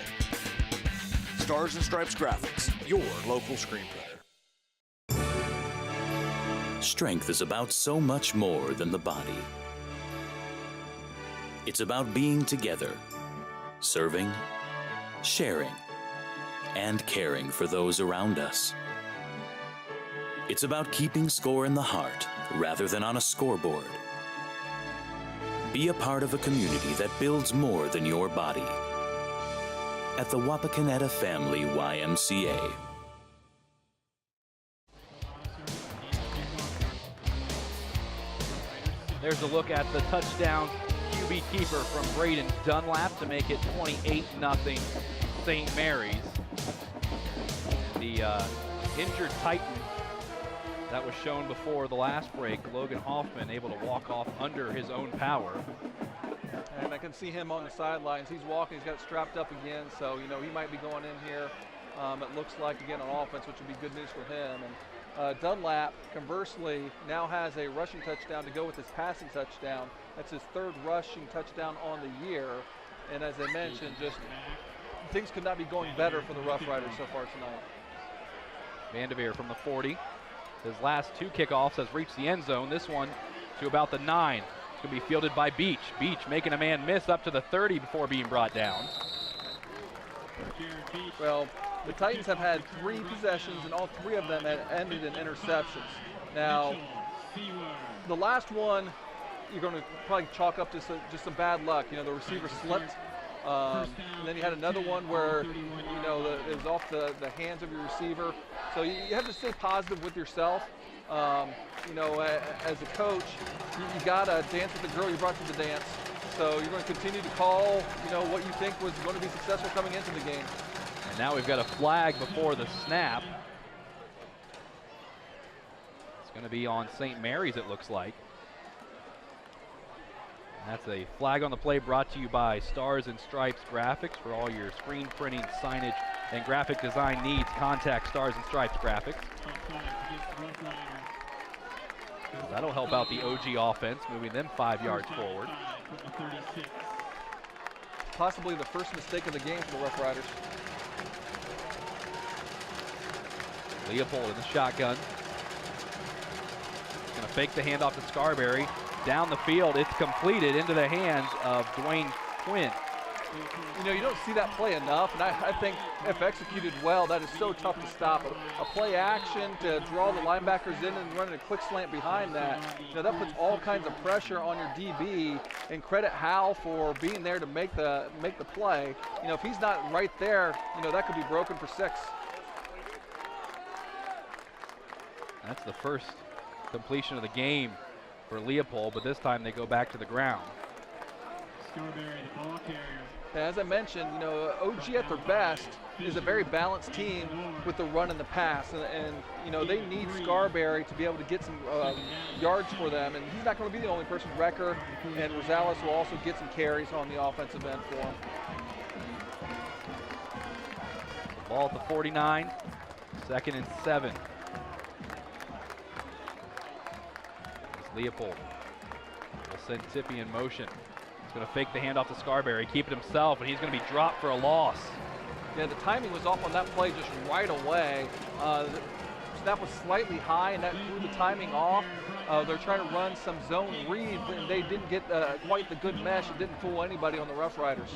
Stars and Stripes Graphics, your local screen printer. Strength is about so much more than the body. It's about being together, serving, sharing, and caring for those around us. It's about keeping score in the heart rather than on a scoreboard. Be a part of a community that builds more than your body. At the Wapakoneta Family YMCA. There's a look at the touchdown QB keeper from Braden Dunlap to make it 28-0 St. Mary's. The injured Titan that was shown before the last break, Logan Hoffman, able to walk off under his own power. And I can see him on the sidelines. He's walking, he's got it strapped up again, so he might be going in here. It looks like again on offense, which would be good news for him. And Dunlap, conversely, now has a rushing touchdown to go with his passing touchdown. That's his third rushing touchdown on the year. And as I mentioned, just things could not be going better for the Roughriders so far tonight. Vanderveer from the 40. His last two kickoffs has reached the end zone. This one to about the 9. It's going to be fielded by Beach. Beach making a man miss up to the 30 before being brought down. Well, the Titans have had 3 possessions, and all 3 of them had ended in interceptions. Now, the last one, you're going to probably chalk up to just some bad luck. The receiver slipped. And then you had another one where, it was off the hands of your receiver. So you have to stay positive with yourself. As a coach, you got to dance with the girl you brought to the dance. So you're going to continue to call, what you think was going to be successful coming into the game. And now we've got a flag before the snap. It's going to be on St. Mary's, it looks like. That's a flag on the play brought to you by Stars and Stripes Graphics. For all your screen printing, signage, and graphic design needs, contact Stars and Stripes Graphics. That'll help out the OG offense, moving them 5 yards forward. Possibly the first mistake of the game for the Roughriders. Leopold in the shotgun. Going to fake the handoff to Scarberry. Down the field, it's completed into the hands of Dwayne Quinn. You don't see that play enough, and I think if executed well, that is so tough to stop. A play action to draw the linebackers in and running a quick slant behind that, that puts all kinds of pressure on your DB, and credit Hal for being there to make the play. If he's not right there, that could be broken for 6. That's the first completion of the game for Leopold, but this time they go back to the ground. As I mentioned, OG at their best is a very balanced team with the run and the pass, and they need Scarberry to be able to get some yards for them, and he's not going to be the only person. Recker and Rosales will also get some carries on the offensive end for him. Ball at the 49, 2nd and 7. Leopold will send Tippy in motion. He's going to fake the handoff to Scarberry, keep it himself, and he's going to be dropped for a loss. Yeah, the timing was off on that play just right away. The snap was slightly high, and that threw the timing off. They're trying to run some zone read, and they didn't get quite the good mesh. It didn't fool anybody on the Roughriders.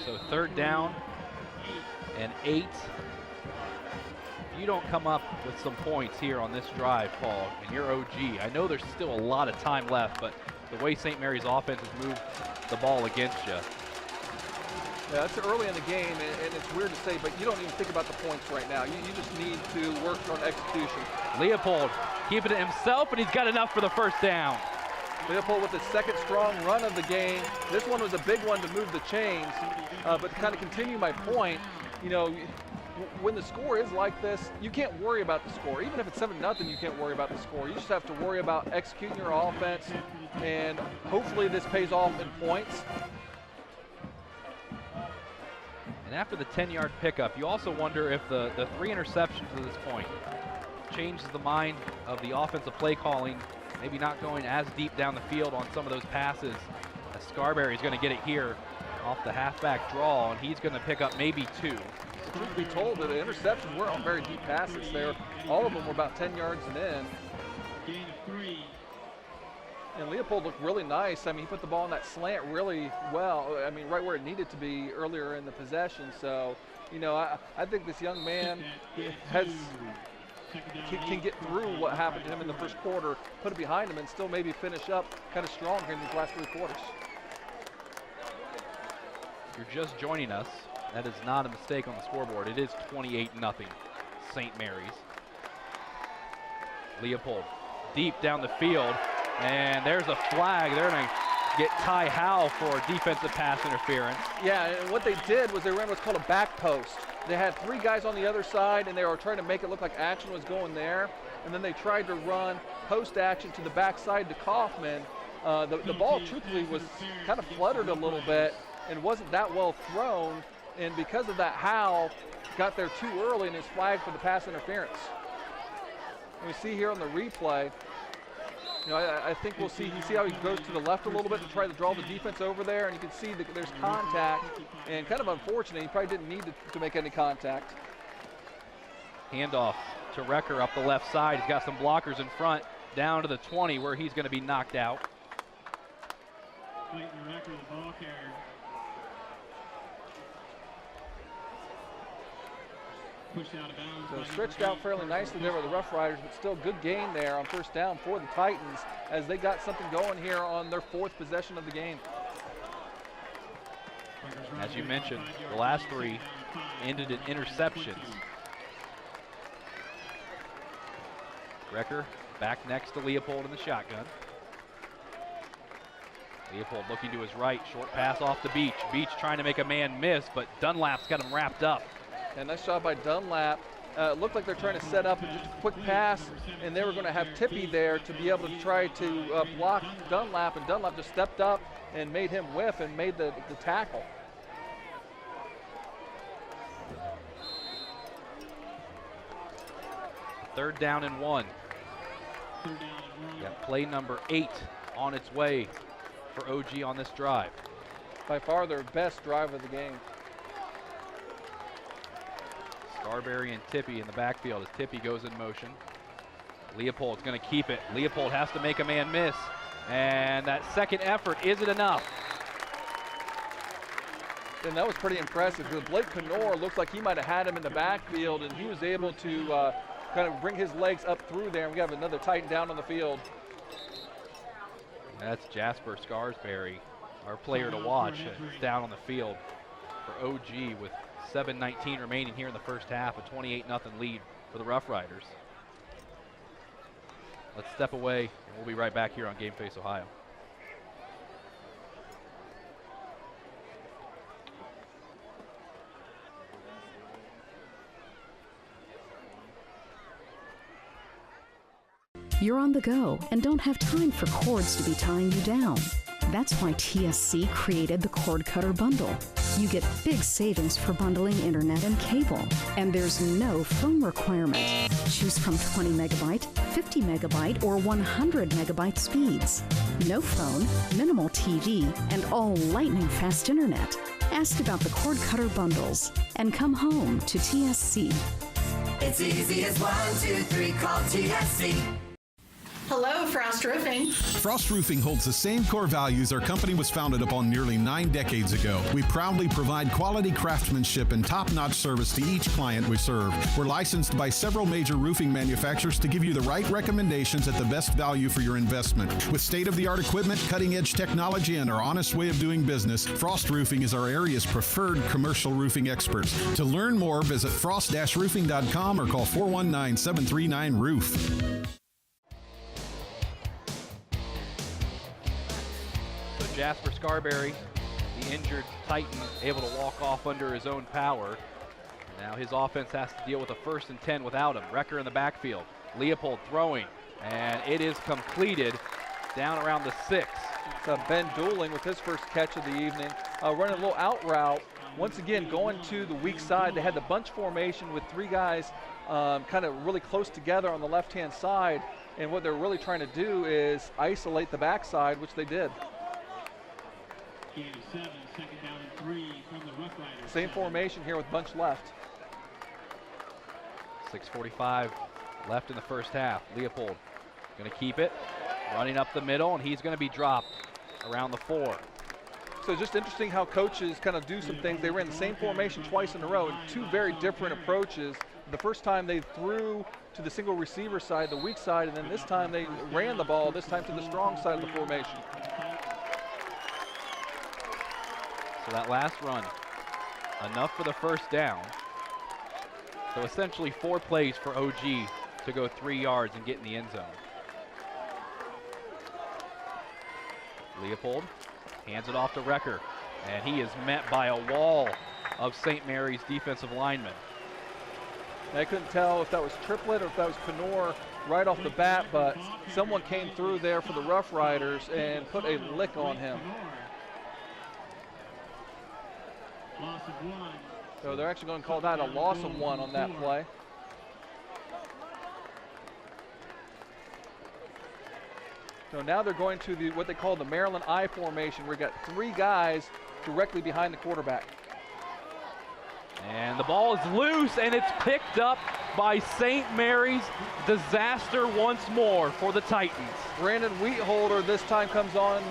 So 3rd down and 8. You don't come up with some points here on this drive, Paul, and you're OG. I know there's still a lot of time left, but the way St. Mary's offense has moved the ball against you. Yeah, it's early in the game, and it's weird to say, but you don't even think about the points right now. You just need to work on execution. Leopold keeping it himself, and he's got enough for the 1st down. Leopold with his 2nd strong run of the game. This one was a big one to move the chains, but to kind of continue my point, when the score is like this, you can't worry about the score. Even if it's 7-0, you can't worry about the score. You just have to worry about executing your offense, and hopefully this pays off in points. And after the 10-yard pickup, you also wonder if the 3 interceptions to this point changes the mind of the offensive play calling, maybe not going as deep down the field on some of those passes. As Scarberry's going to get it here off the halfback draw, and he's going to pick up maybe 2. Truth be told, the interceptions weren't on very deep passes there. All of them were about 10 yards and in. Gain of 3. And Leopold looked really nice. I mean, he put the ball in that slant really well. I mean, right where it needed to be earlier in the possession. So, I think this young man can get through what happened to him in the first quarter, put it behind him, and still maybe finish up kind of strong here in these last 3 quarters. If you're just joining us, that is not a mistake on the scoreboard. It is 28-0 St. Mary's. Leopold deep down the field, and there's a flag. They're going to get Ty Howe for defensive pass interference. Yeah, and what they did was they ran what's called a back post. They had 3 guys on the other side, and they were trying to make it look like action was going there, and then they tried to run post action to the backside to Kaufman. The ball truthfully was kind of fluttered a little bit and wasn't that well thrown, and because of that, Howe got there too early and is flagged for the pass interference. And we see here on the replay, you know, I think we'll see, you see how he goes to the left a little bit to try to draw the defense over there, and you can see that there's contact, and kind of unfortunate, he probably didn't need to make any contact. Handoff to Recker up the left side. He's got some blockers in front, down to the 20 where he's going to be knocked out. Clayton Recker, the ball carrier. Pushed out of bounds. So stretched out fairly nicely there with the Roughriders, but still good gain there on first down for the Titans as they got something going here on their 4th possession of the game. As you mentioned, the last 3 ended in interceptions. Recker back next to Leopold in the shotgun. Leopold looking to his right, short pass off the Beach. Beach trying to make a man miss, but Dunlap's got him wrapped up. And nice job by Dunlap. It looked like they're trying to set up just a quick pass, and they were going to have Tippy there to be able to try to block Dunlap, and Dunlap just stepped up and made him whiff and made the tackle. Third down and 1. Got play number 8 on its way for OG on this drive. By far their best drive of the game. Scarberry and Tippy in the backfield as Tippy goes in motion. Leopold's going to keep it. Leopold has to make a man miss, and that second effort isn't enough. And that was pretty impressive because Blake Knorr looks like he might have had him in the backfield, and he was able to kind of bring his legs up through there, and we have another Titan down on the field. That's Jasper Scarsberry, our player to watch. It's down on the field for OG with 7:19 remaining here in the first half, a 28-0 lead for the Roughriders. Let's step away, and we'll be right back here on Game Face Ohio. You're on the go and don't have time for cords to be tying you down. That's why TSC created the Cord Cutter Bundle. You get big savings for bundling internet and cable, and there's no phone requirement. Choose from 20 megabyte, 50 megabyte, or 100 megabyte speeds. No phone, minimal TV, and all lightning fast internet. Ask about the Cord Cutter Bundles and come home to TSC. It's easy as 1, 2, 3, call TSC. Hello, Frost Roofing. Frost Roofing holds the same core values our company was founded upon nearly 9 decades ago. We proudly provide quality craftsmanship and top-notch service to each client we serve. We're licensed by several major roofing manufacturers to give you the right recommendations at the best value for your investment. With state-of-the-art equipment, cutting-edge technology, and our honest way of doing business, Frost Roofing is our area's preferred commercial roofing experts. To learn more, visit frost-roofing.com or call 419-739-ROOF. Jasper Scarberry, the injured Titan, able to walk off under his own power. Now his offense has to deal with a 1st and 10 without him. Recker in the backfield. Leopold throwing, and it is completed down around the 6. It's Ben Dooling with his first catch of the evening. Running a little out route. Once again, going to the weak side. They had the bunch formation with 3 guys kind of really close together on the left-hand side. And what they're really trying to do is isolate the backside, which they did. Gain of 7, second down and 3 from the Roughriders. Same formation here with bunch left. 6:45 left in the first half. Leopold going to keep it, running up the middle, and he's going to be dropped around the 4. So just interesting how coaches kind of do some things. They ran the same formation twice in a row, and 2 very different approaches. The first time they threw to the single receiver side, the weak side, and then this time they ran the ball, this time to the strong side of the formation. So that last run, enough for the first down. So essentially 4 plays for OG to go 3 yards and get in the end zone. Leopold hands it off to Recker, and he is met by a wall of St. Mary's defensive linemen. I couldn't tell if that was Triplett or if that was Penor right off the bat, but someone came through there for the Roughriders and put a lick on him. So they're actually going to call that a loss of 1 on that play. So now they're going to the what they call the Maryland I formation, where we got 3 guys directly behind the quarterback. And the ball is loose, and it's picked up by St. Mary's. Disaster once more for the Titans. Brandon Wheatholder this time comes on,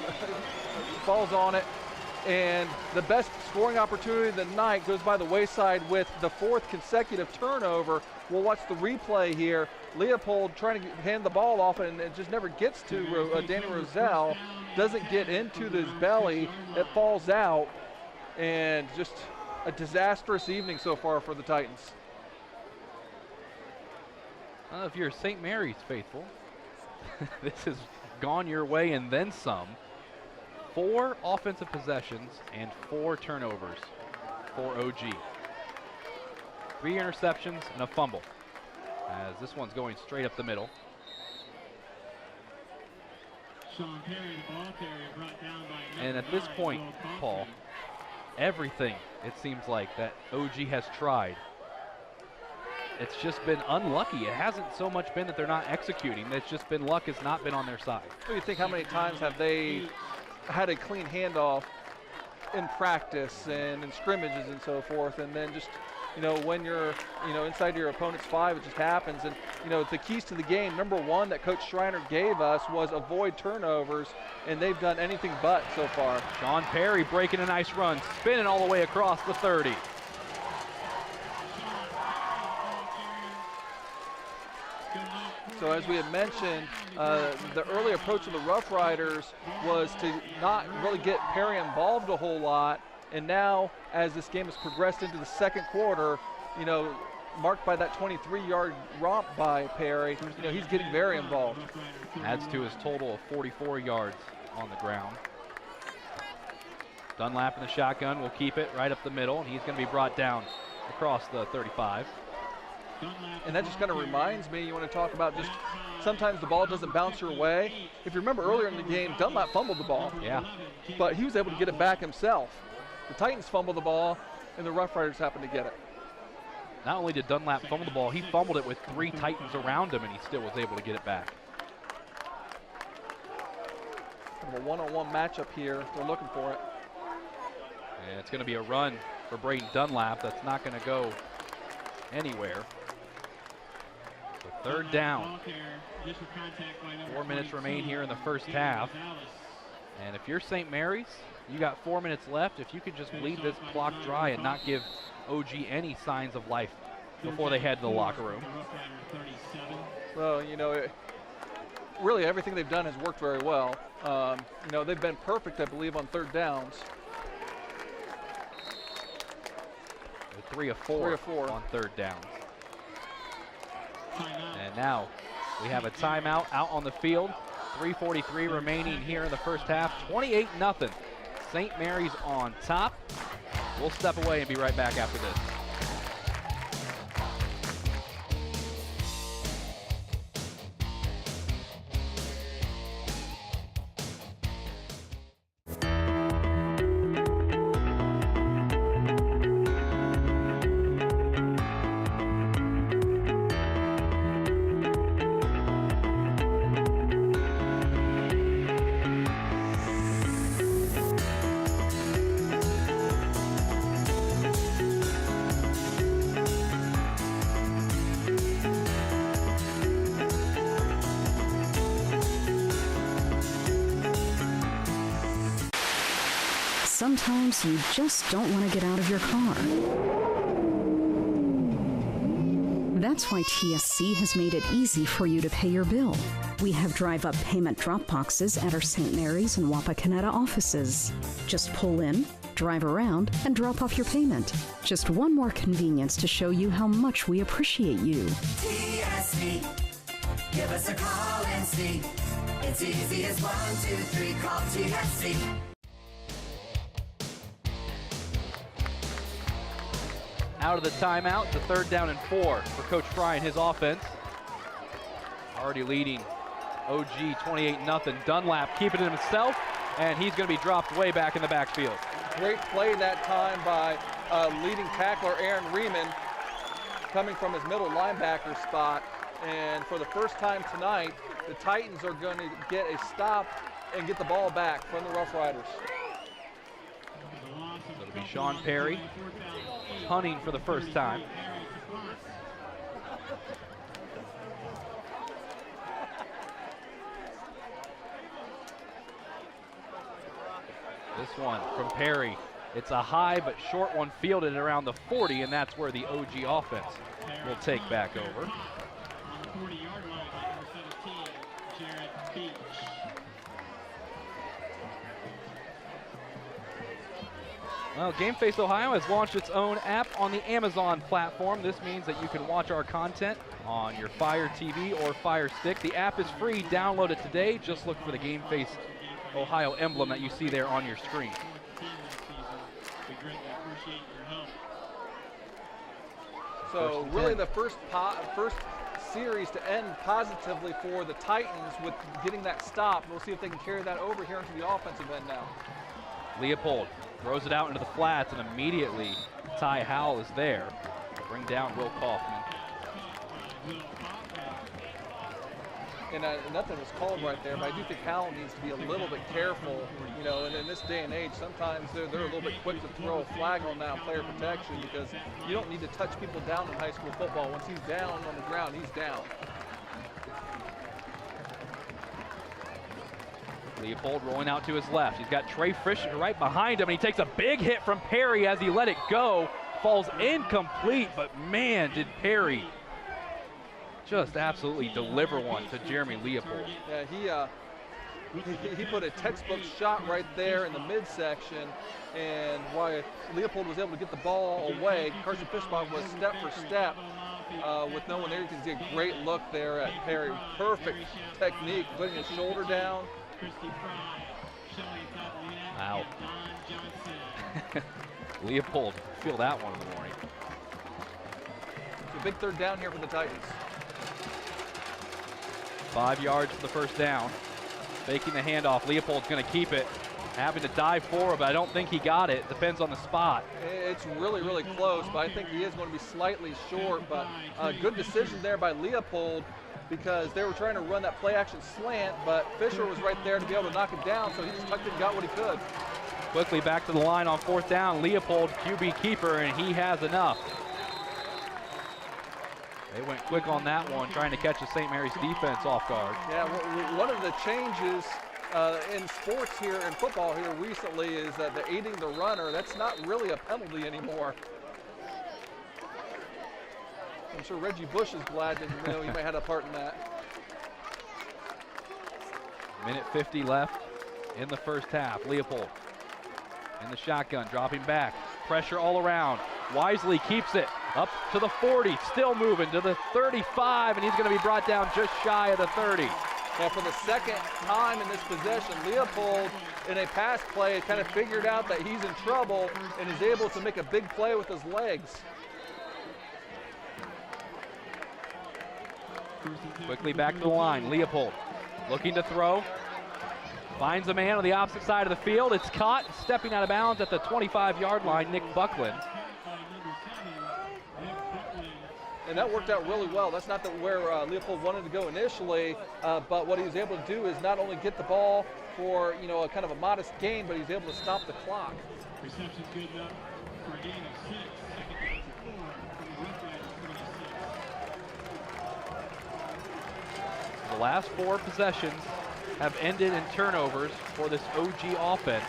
falls on it, and the best scoring opportunity of the night goes by the wayside with the 4th consecutive turnover. We'll watch the replay here. Leopold trying to hand the ball off, and it just never gets to Danny Roselle. Doesn't get into his belly. It falls out, and just a disastrous evening so far for the Titans. If you're St. Mary's faithful, this has gone your way and then some. 4 offensive possessions and 4 turnovers for OG. 3 interceptions and a fumble, as this one's going straight up the middle. And at this point, Paul, everything it seems like that OG has tried, it's just been unlucky. It hasn't so much been that they're not executing. It's just been luck has not been on their side. What do you think, how many times have they had a clean handoff in practice and in scrimmages and so forth, and then just, when you're, inside your opponent's 5, it just happens. And, the keys to the game, number 1 that Coach Schreiner gave us was avoid turnovers, and they've done anything but so far. Sean Perry breaking a nice run, spinning all the way across the 30. So as we had mentioned, the early approach of the Roughriders was to not really get Perry involved a whole lot. And now, as this game has progressed into the second quarter, marked by that 23-yard romp by Perry, he's getting very involved. Adds to his total of 44 yards on the ground. Dunlap in the shotgun will keep it right up the middle, and he's going to be brought down across the 35. And that just kind of reminds me, you want to talk about just sometimes the ball doesn't bounce your way. If you remember earlier in the game, Dunlap fumbled the ball. Yeah. But he was able to get it back himself. The Titans fumbled the ball, and the Roughriders happened to get it. Not only did Dunlap fumble the ball, he fumbled it with 3 Titans around him, and he still was able to get it back. Kind of a one-on-one matchup here. They're looking for it. And it's going to be a run for Braden Dunlap that's not going to go anywhere. So 3rd down. 4 minutes remain here in the first half. And if you're St. Mary's, you got 4 minutes left. If you could just bleed this clock dry and not give OG any signs of life before they head to the locker room. Well, really everything they've done has worked very well. They've been perfect, I believe, on 3rd downs. 3 of 4 on 3rd downs. And now we have a timeout out on the field. 3:43 remaining here in the first half. 28-0. St. Mary's on top. We'll step away and be right back after this. Sometimes you just don't want to get out of your car. That's why TSC has made it easy for you to pay your bill. We have drive-up payment drop boxes at our St. Mary's and Wapakoneta offices. Just pull in, drive around, and drop off your payment. Just one more convenience to show you how much we appreciate you. TSC, give us a call and see. It's easy as 1, 2, 3, call TSC. Out of the timeout to 3rd down and 4 for Coach Fry and his offense. Already leading OG 28-0. Dunlap keeping it himself, and he's going to be dropped way back in the backfield. Great play that time by leading tackler Aaron Riemann, coming from his middle linebacker spot. And for the first time tonight, the Titans are going to get a stop and get the ball back from the Roughriders. So it'll be Sean Perry punting for the first time. This one from Perry. It's a high but short one fielded around the 40, and that's where the OG offense will take back over. 40-yard line, number 17, Jared Beach. Well, GameFace Ohio has launched its own app on the Amazon platform. This means that you can watch our content on your Fire TV or Fire Stick. The app is free. Download it today. Just look for the GameFace Ohio emblem that you see there on your screen. So really the first series to end positively for the Titans with getting that stop. We'll see if they can carry that over here into the offensive end now. Leopold throws it out into the flats, and immediately Ty Howell is there to bring down Will Kaufman. And nothing was called right there, but I do think Howell needs to be a little bit careful. You know, and in this day and age, sometimes they're a little bit quick to throw a flag on that player protection, because you don't need to touch people down in high school football. Once he's down on the ground, he's down. Leopold rolling out to his left. He's got Trey Fisher right behind him, and he takes a big hit from Perry as he let it go. Falls incomplete, but man, did Perry just absolutely deliver one to Jeremy Leopold. Yeah, he put a textbook shot right there in the midsection, and while Leopold was able to get the ball away, Carson Fishbach was step for step with no one there. You can see a great look there at Perry. Perfect technique, putting his shoulder down. Wow. Leopold, feel that one in the morning. It's a big 3rd down here for the Titans. 5 yards for the first down. Faking the handoff. Leopold's going to keep it. Having to dive forward, but I don't think he got it. Depends on the spot. It's really, really close, but I think he is going to be slightly short. But a good decision there by Leopold, because they were trying to run that play action slant, but Fisher was right there to be able to knock it down, so he just tucked it and got what he could. Quickly back to the line on 4th down. Leopold, QB keeper, and he has enough. They went quick on that one, trying to catch the St. Mary's defense off guard. Yeah, one of the changes in sports here, in football here recently, is that the aiding the runner, that's not really a penalty anymore. I'm sure Reggie Bush is glad that he might have had a part in that. Minute 50 left in the first half. Leopold in the shotgun, dropping back. Pressure all around. Wisely keeps it up to the 40, still moving to the 35, and he's going to be brought down just shy of the 30. Now for the second time in this possession, Leopold in a pass play kind of figured out that he's in trouble and is able to make a big play with his legs. Quickly back to the line. Leopold looking to throw. Finds a man on the opposite side of the field. It's caught, stepping out of bounds at the 25-yard line, Nick Buckland. And that worked out really well. That's not where Leopold wanted to go initially, but what he was able to do is not only get the ball for a kind of a modest gain, but he's able to stop the clock. Reception's good enough for a gain of 6. Second down and 4 from the Roughriders, 26. The last 4 possessions have ended in turnovers for this OG offense.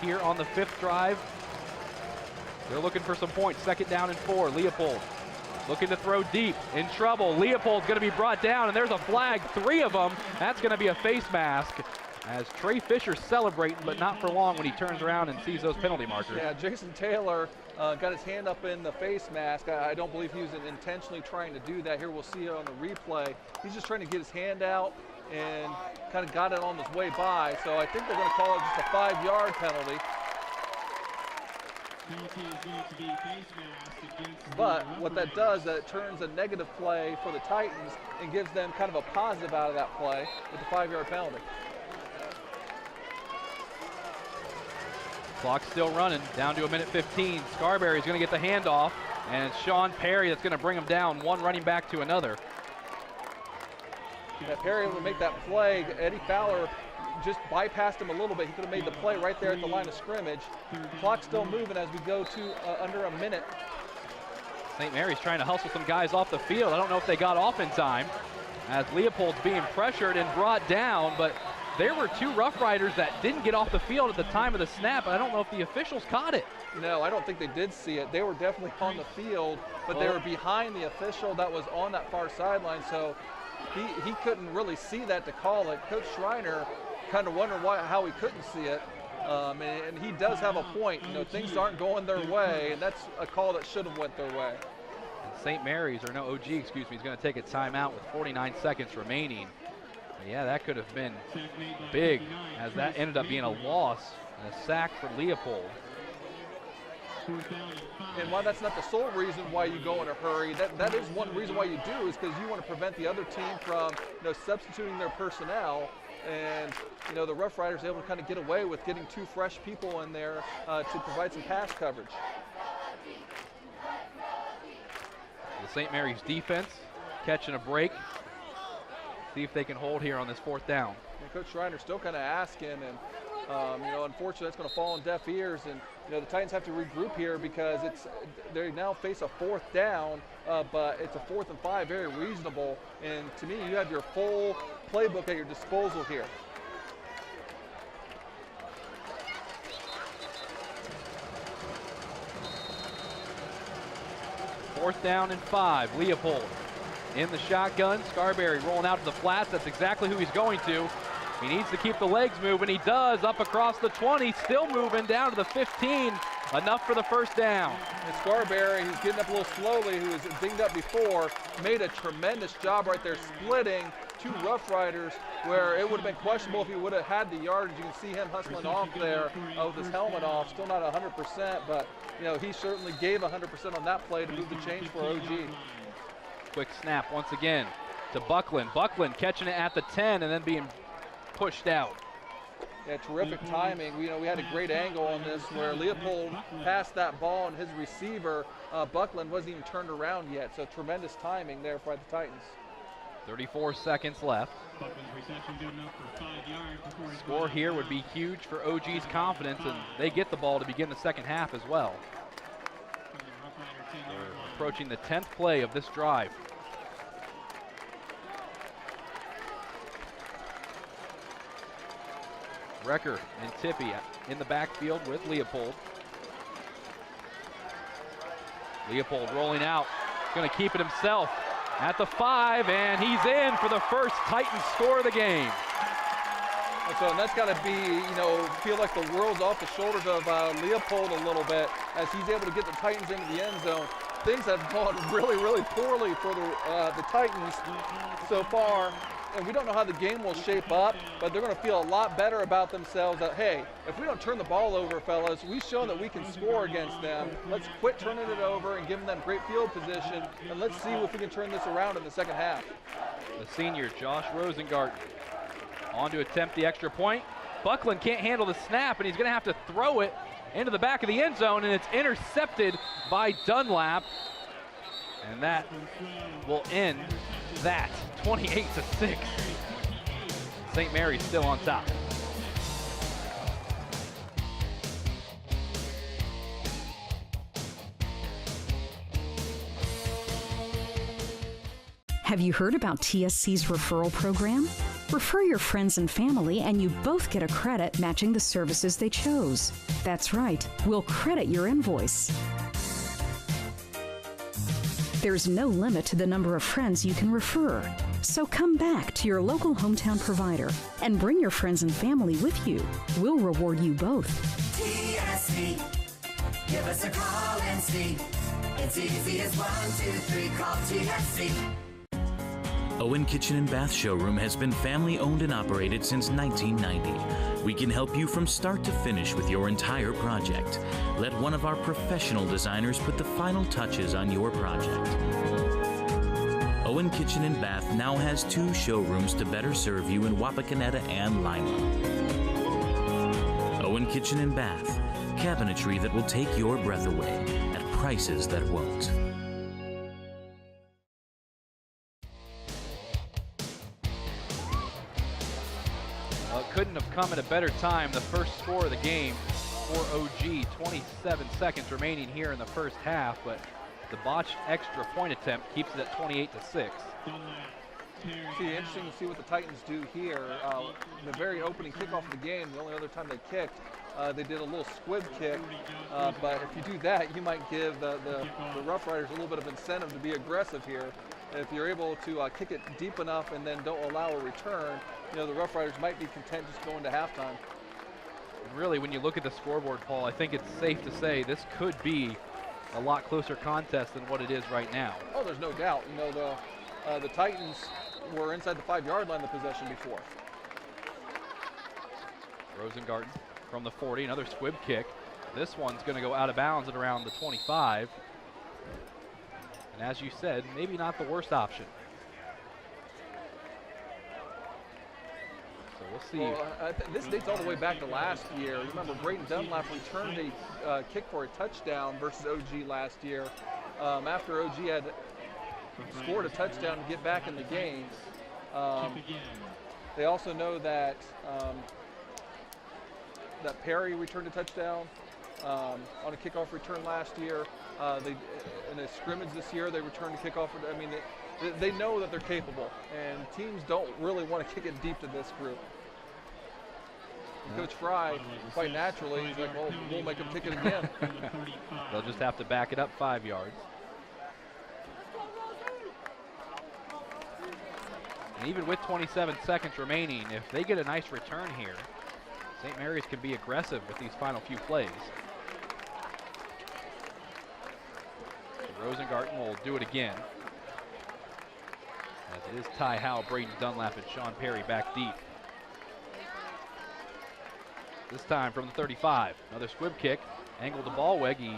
Here on the 5th drive, they're looking for some points. 2nd down and 4. Leopold looking to throw deep, in trouble. Leopold's going to be brought down, and there's a flag, 3 of them. That's going to be a face mask as Trey Fisher's celebrating, but not for long when he turns around and sees those penalty markers. Yeah, Jason Taylor got his hand up in the face mask. I don't believe he was intentionally trying to do that. Here we'll see it on the replay. He's just trying to get his hand out and kind of got it on his way by. So I think they're going to call it just a 5-yard penalty. But what that does, that it turns a negative play for the Titans and gives them kind of a positive out of that play with the 5-yard penalty. Clock's still running, down to 1:15. Scarberry's going to get the handoff, and it's Sean Perry that's going to bring him down, one running back to another. Yeah, Perry would make that play. Eddie Fowler just bypassed him a little bit. He could have made the play right there at the line of scrimmage. Clock's still moving as we go to under a minute. St. Mary's trying to hustle some guys off the field. I don't know if they got off in time as Leopold's being pressured and brought down, but there were 2 Roughriders that didn't get off the field at the time of the snap. I don't know if the officials caught it. No, I don't think they did see it. They were definitely on the field, but they were behind the official that was on that far sideline, so he couldn't really see that to call it. Coach Schreiner kind of wondered how he couldn't see it, and he does have a point. You know, things aren't going their way, and that's a call that should have went their way. And St. Mary's, or no, OG, excuse me, is going to take a timeout with 49 seconds remaining. But yeah, that could have been big, as that ended up being a loss and a sack for Leopold. And while that's not the sole reason why you go in a hurry, that is one reason why you do, is because you want to prevent the other team from, you know, substituting their personnel. And, you know, the Roughriders able to kind of get away with getting 2 fresh people in there to provide some pass coverage. The St. Mary's defense catching a break. See if they can hold here on this 4th down. And Coach Schreiner still kind of asking, and you know, unfortunately that's going to fall on deaf ears, and you know the Titans have to regroup here because they now face a 4th down, but it's a 4th and 5, very reasonable. And to me, you have your full playbook at your disposal here. Fourth down and 5. Leopold in the shotgun. Scarberry rolling out to the flats. That's exactly who he's going to. He needs to keep the legs moving. He does, up across the 20, still moving down to the 15. Enough for the 1st down. And Scarberry, who's getting up a little slowly, who was dinged up before, made a tremendous job right there splitting 2 Roughriders where it would have been questionable if he would have had the yardage. You can see him hustling off there with his helmet off. Still not 100%, but you know he certainly gave 100% on that play to move the chains for OG. Quick snap once again to Buckland. Buckland catching it at the 10 and then being pushed out. Yeah, terrific timing. We had a great angle on this where Leopold passed that ball and his receiver, Buckland, wasn't even turned around yet. So tremendous timing there by the Titans. 34 seconds left. Score here would be huge for OG's confidence, and they get the ball to begin the 2nd half as well. We're approaching the 10th play of this drive. Recker and Tippy in the backfield with Leopold. Leopold rolling out, going to keep it himself at the 5, and he's in for the first Titans score of the game. And that's got to be, feel like the world's off the shoulders of Leopold a little bit as he's able to get the Titans into the end zone. Things have gone really, really poorly for the Titans so far. And we don't know how the game will shape up, but they're going to feel a lot better about themselves that, hey, if we don't turn the ball over, fellas, we've shown that we can score against them. Let's quit turning it over and giving them great field position, and let's see if we can turn this around in the 2nd half. The senior, Josh Rosengarten, on to attempt the extra point. Buckland can't handle the snap, and he's going to have to throw it into the back of the end zone, and it's intercepted by Dunlap. And that will end that 28-6. St. Mary's still on top. Have you heard about TSC's referral program? Refer your friends and family and you both get a credit matching the services they chose. That's right, we'll credit your invoice. There's no limit to the number of friends you can refer. So come back to your local hometown provider and bring your friends and family with you. We'll reward you both. TSC. Give us a call and see. It's easy as 1, 2, 3. Call TSC. Owen Kitchen and Bath Showroom has been family owned and operated since 1990. We can help you from start to finish with your entire project. Let one of our professional designers put the final touches on your project. Owen Kitchen and Bath now has 2 showrooms to better serve you in Wapakoneta and Lima. Owen Kitchen and Bath, cabinetry that will take your breath away at prices that won't. Well, it couldn't have come at a better time. The first score of the game for OG, 27 seconds remaining here in the first half, but the botched extra point attempt keeps it at 28-6. See, interesting to see what the Titans do here. In the very opening kickoff of the game, the only other time they kicked, they did a little squib kick. But if you do that, you might give the Roughriders a little bit of incentive to be aggressive here. If you're able to kick it deep enough and then don't allow a return, you know, the Roughriders might be content just going to halftime. Really, when you look at the scoreboard, Paul, I think it's safe to say this could be a lot closer contest than what it is right now. Oh, there's no doubt. You know, the Titans were inside the 5-yard line of the possession before. Rosengarten from the 40, another squib kick. This one's going to go out of bounds at around the 25. And as you said, maybe not the worst option. So we'll see. Well, this dates all the way back to last year. Remember, Brayton Dunlap returned a kick for a touchdown versus OG last year. After OG had scored a touchdown to get back in the game. They also know that that Perry returned a touchdown on a kickoff return last year. In a scrimmage this year, they returned a kickoff. I mean, they know that they're capable, and teams don't really want to kick it deep to this group. Coach Fry, quite naturally, he's like, well, we'll make them kick it again. They'll just have to back it up 5 yards. And even with 27 seconds remaining, if they get a nice return here, St. Mary's can be aggressive with these final few plays. So Rosengarten will do it again. As it is Ty Howe, Braden Dunlap, and Sean Perry back deep. This time from the 35. Another squib kick, angled to Ballweg. He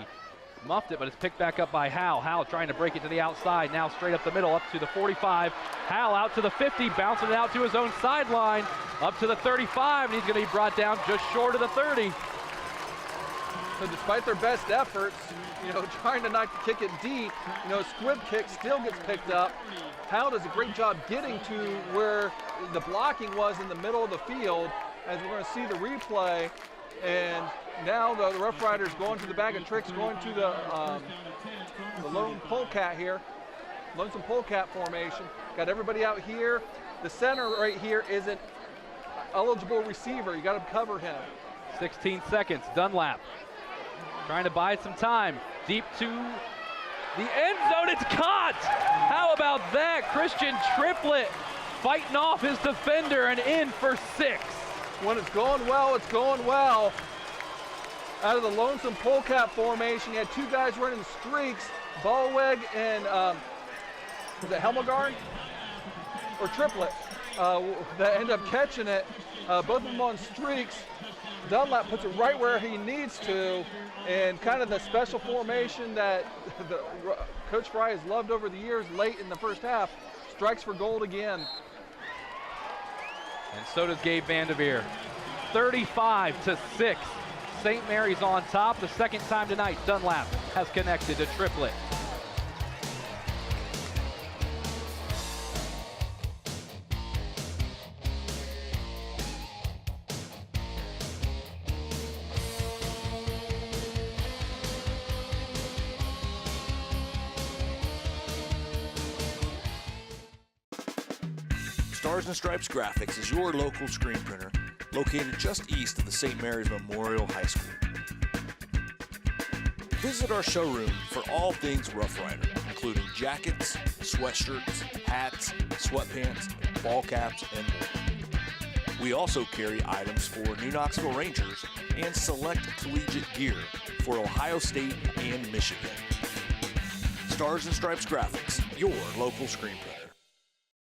muffed it, but it's picked back up by Howe. Howe trying to break it to the outside, now straight up the middle, up to the 45. Howe out to the 50, bouncing it out to his own sideline, up to the 35, and he's going to be brought down just short of the 30. So despite their best efforts, you know, trying to not kick it deep, you know, squib kick still gets picked up. Howe does a great job getting to where the blocking was in the middle of the field, as we're going to see the replay. And now the Roughriders going to the bag of tricks, going to the lone polecat here, lonesome polecat formation. Got everybody out here. The center right here is an eligible receiver. You got to cover him. 16 seconds. Dunlap trying to buy some time. Deep to the end zone. It's caught. How about that? Christian Triplett fighting off his defender and in for 6. When it's going well, it's going well. Out of the lonesome polecat formation, you had 2 guys running streaks, Ballweg and was it Helmegard or Triplett that end up catching it. Both of them on streaks. Dunlap puts it right where he needs to, and kind of the special formation that Coach Fry has loved over the years. Late in the first half, strikes for gold again. And so does Gabe Vanderveer. 35-6. St. Mary's on top. The second time tonight, Dunlap has connected to Triplett. Stars and Stripes Graphics is your local screen printer located just east of the St. Mary's Memorial High School. Visit our showroom for all things Rough Rider, including jackets, sweatshirts, hats, sweatpants, ball caps, and more. We also carry items for New Knoxville Rangers and select collegiate gear for Ohio State and Michigan. Stars and Stripes Graphics, your local screen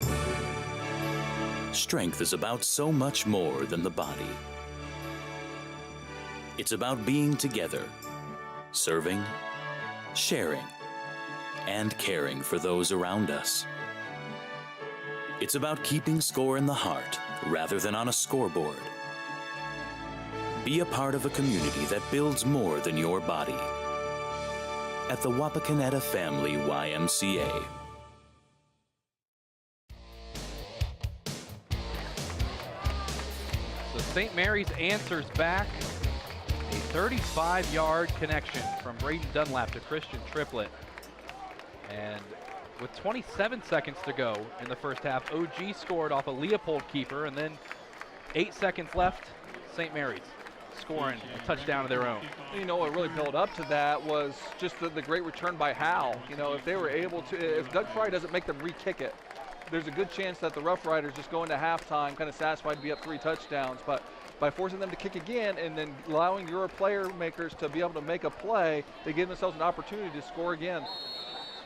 printer. Strength is about so much more than the body. It's about being together, serving, sharing, and caring for those around us. It's about keeping score in the heart rather than on a scoreboard. Be a part of a community that builds more than your body. At the Wapakoneta Family YMCA. So St. Mary's answers back. A 35-yard connection from Braden Dunlap to Christian Triplett. And with 27 seconds to go in the first half, OG scored off a Leopold keeper, and then 8 seconds left, St. Mary's scoring a touchdown of their own. You know, what really built up to that was just the great return by Hal. You know, if they were able to, if Doug Fry doesn't make them re-kick it, there's a good chance that the Roughriders just go into halftime kind of satisfied to be up 3 touchdowns. But by forcing them to kick again and then allowing your player makers to be able to make a play, they give themselves an opportunity to score again.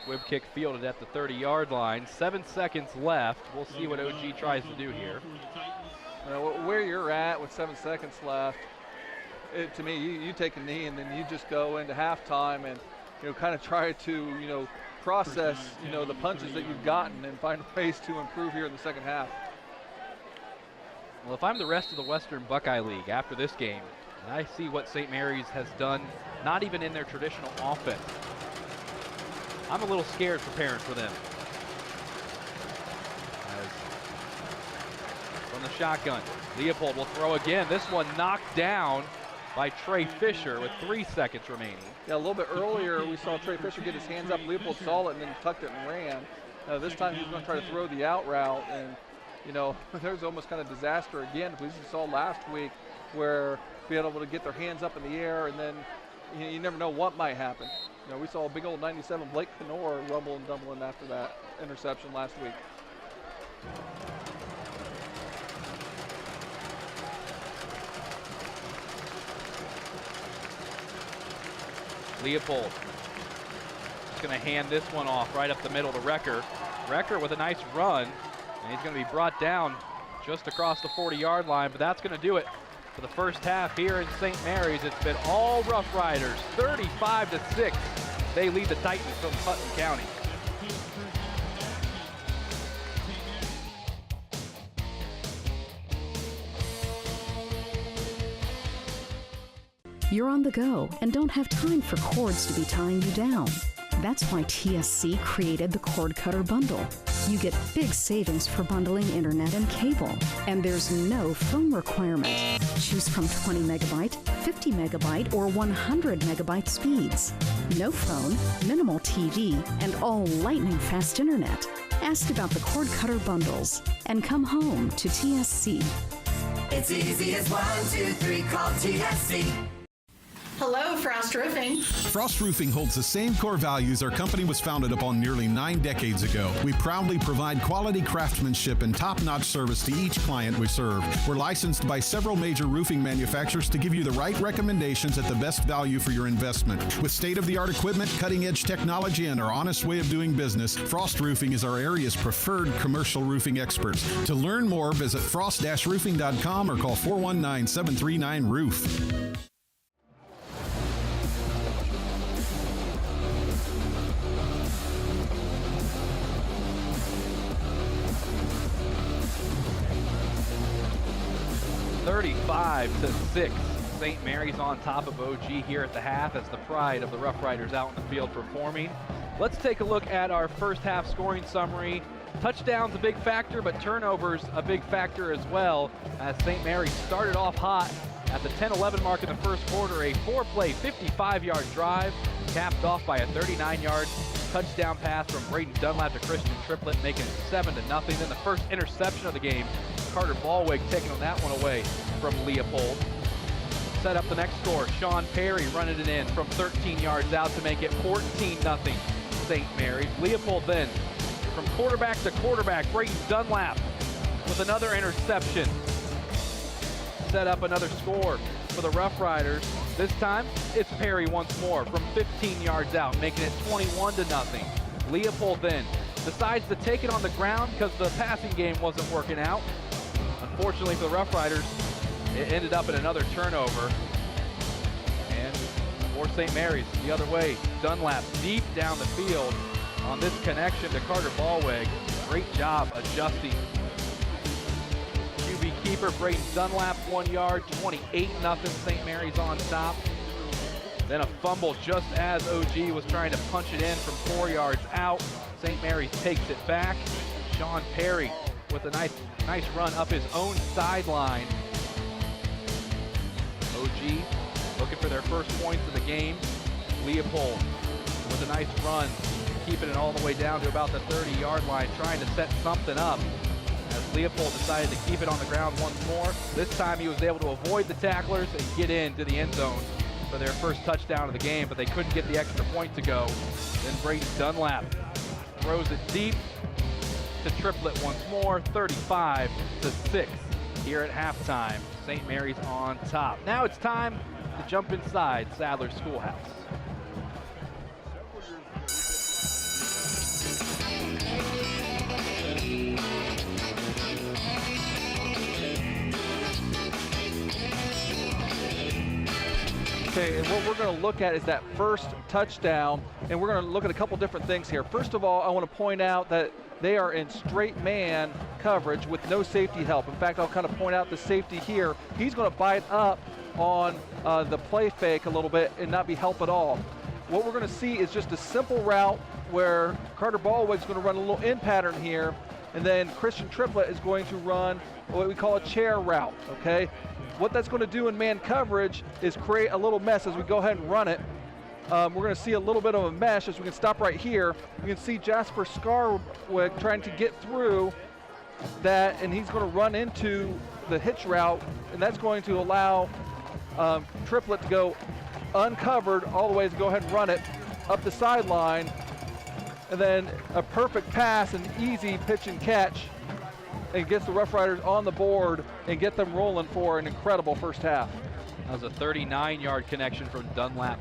Squib kick fielded at the 30-yard line. 7 seconds left. We'll see what OG tries to do here. Where you're at with 7 seconds left, to me, you take a knee and then you just go into halftime and, you know, kind of try to, you know, process, you know, the punches that you've gotten and find ways to improve here in the second half. Well, if I'm the rest of the Western Buckeye League after this game, and I see what St. Mary's has done, not even in their traditional offense, I'm a little scared preparing for them. As from the shotgun, Leopold will throw again. This one knocked down by Trey Fisher with 3 seconds remaining. Yeah, a little bit earlier we saw Trey Fisher get his hands up. Leopold saw it and then tucked it and ran. This time he's going to try to throw the out route, and you know, there's almost kind of disaster again. We saw last week where being able to get their hands up in the air, and then you never know what might happen. You know, we saw a big old 97 Blake Kenor rumble and dumbling after that interception last week. Leopold is going to hand this one off right up the middle to Recker. Recker with a nice run, and he's going to be brought down just across the 40-yard line, but that's going to do it for the first half here in St. Mary's. It's been all Roughriders, 35-6. They lead the Titans from Putnam County. You're on the go and don't have time for cords to be tying you down. That's why TSC created the Cord Cutter Bundle. You get big savings for bundling internet and cable, and there's no phone requirement. Choose from 20 megabyte, 50 megabyte, or 100 megabyte speeds. No phone, minimal TV, and all lightning fast internet. Ask about the Cord Cutter Bundles and come home to TSC. It's easy as 1, 2, 3, call TSC. Hello, Frost Roofing. Frost Roofing holds the same core values our company was founded upon nearly 9 decades ago. We proudly provide quality craftsmanship and top-notch service to each client we serve. We're licensed by several major roofing manufacturers to give you the right recommendations at the best value for your investment. With state-of-the-art equipment, cutting-edge technology, and our honest way of doing business, Frost Roofing is our area's preferred commercial roofing experts. To learn more, visit frost-roofing.com or call 419-739-ROOF. (35-6). St. Mary's on top of OG here at the half as the pride of the Roughriders out in the field performing. Let's take a look at our first half scoring summary. Touchdowns a big factor, but turnovers a big factor as well, as St. Mary's started off hot at the 10-11 mark in the first quarter. A 4-play, 55-yard drive capped off by a 39-yard touchdown pass from Braden Dunlap to Christian Triplett, making it 7-0. Then the first interception of the game, Carter Ballwig taking on that one away from Leopold. Set up the next score. Sean Perry running it in from 13 yards out to make it 14-0. St. Mary's. Leopold then from quarterback to quarterback. Brayton Dunlap with another interception. Set up another score for the Roughriders. This time, it's Perry once more from 15 yards out, making it 21-0. Leopold then decides to take it on the ground because the passing game wasn't working out. Unfortunately for the Roughriders, it ended up in another turnover. And for St. Mary's, the other way, Dunlap deep down the field on this connection to Carter Ballweg. Great job adjusting. QB keeper Brayton Dunlap, 1 yard, 28-0, St. Mary's on top. Then a fumble just as OG was trying to punch it in from 4 yards out. St. Mary's takes it back. Sean Perry with a nice run up his own sideline. OG looking for their first points of the game. Leopold with a nice run, keeping it all the way down to about the 30-yard line, trying to set something up. As Leopold decided to keep it on the ground once more. This time he was able to avoid the tacklers and get into the end zone for their first touchdown of the game, but they couldn't get the extra point to go. Then Brayton Dunlap throws it deep to Triplett once more, 35-6 here at halftime. St. Mary's on top. Now it's time to jump inside Sadler Schoolhouse. Okay, and what we're going to look at is that first touchdown, and we're going to look at a couple different things here. First of all, I want to point out that they are in straight man coverage with no safety help. In fact, I'll kind of point out the safety here. He's going to bite up on the play fake a little bit and not be help at all. What we're going to see is just a simple route where Carter Ballweg's going to run a little in pattern here, and then Christian Triplett is going to run what we call a chair route, okay? What that's going to do in man coverage is create a little mess as we go ahead and run it. We're going to see a little bit of a mesh as we can stop right here. You can see Jasper Scarwick trying to get through that, and he's going to run into the hitch route, and that's going to allow Triplett to go uncovered all the way to go ahead and run it up the sideline, and then a perfect pass and easy pitch and catch, and gets the Roughriders on the board and get them rolling for an incredible first half. That was a 39-yard connection from Dunlap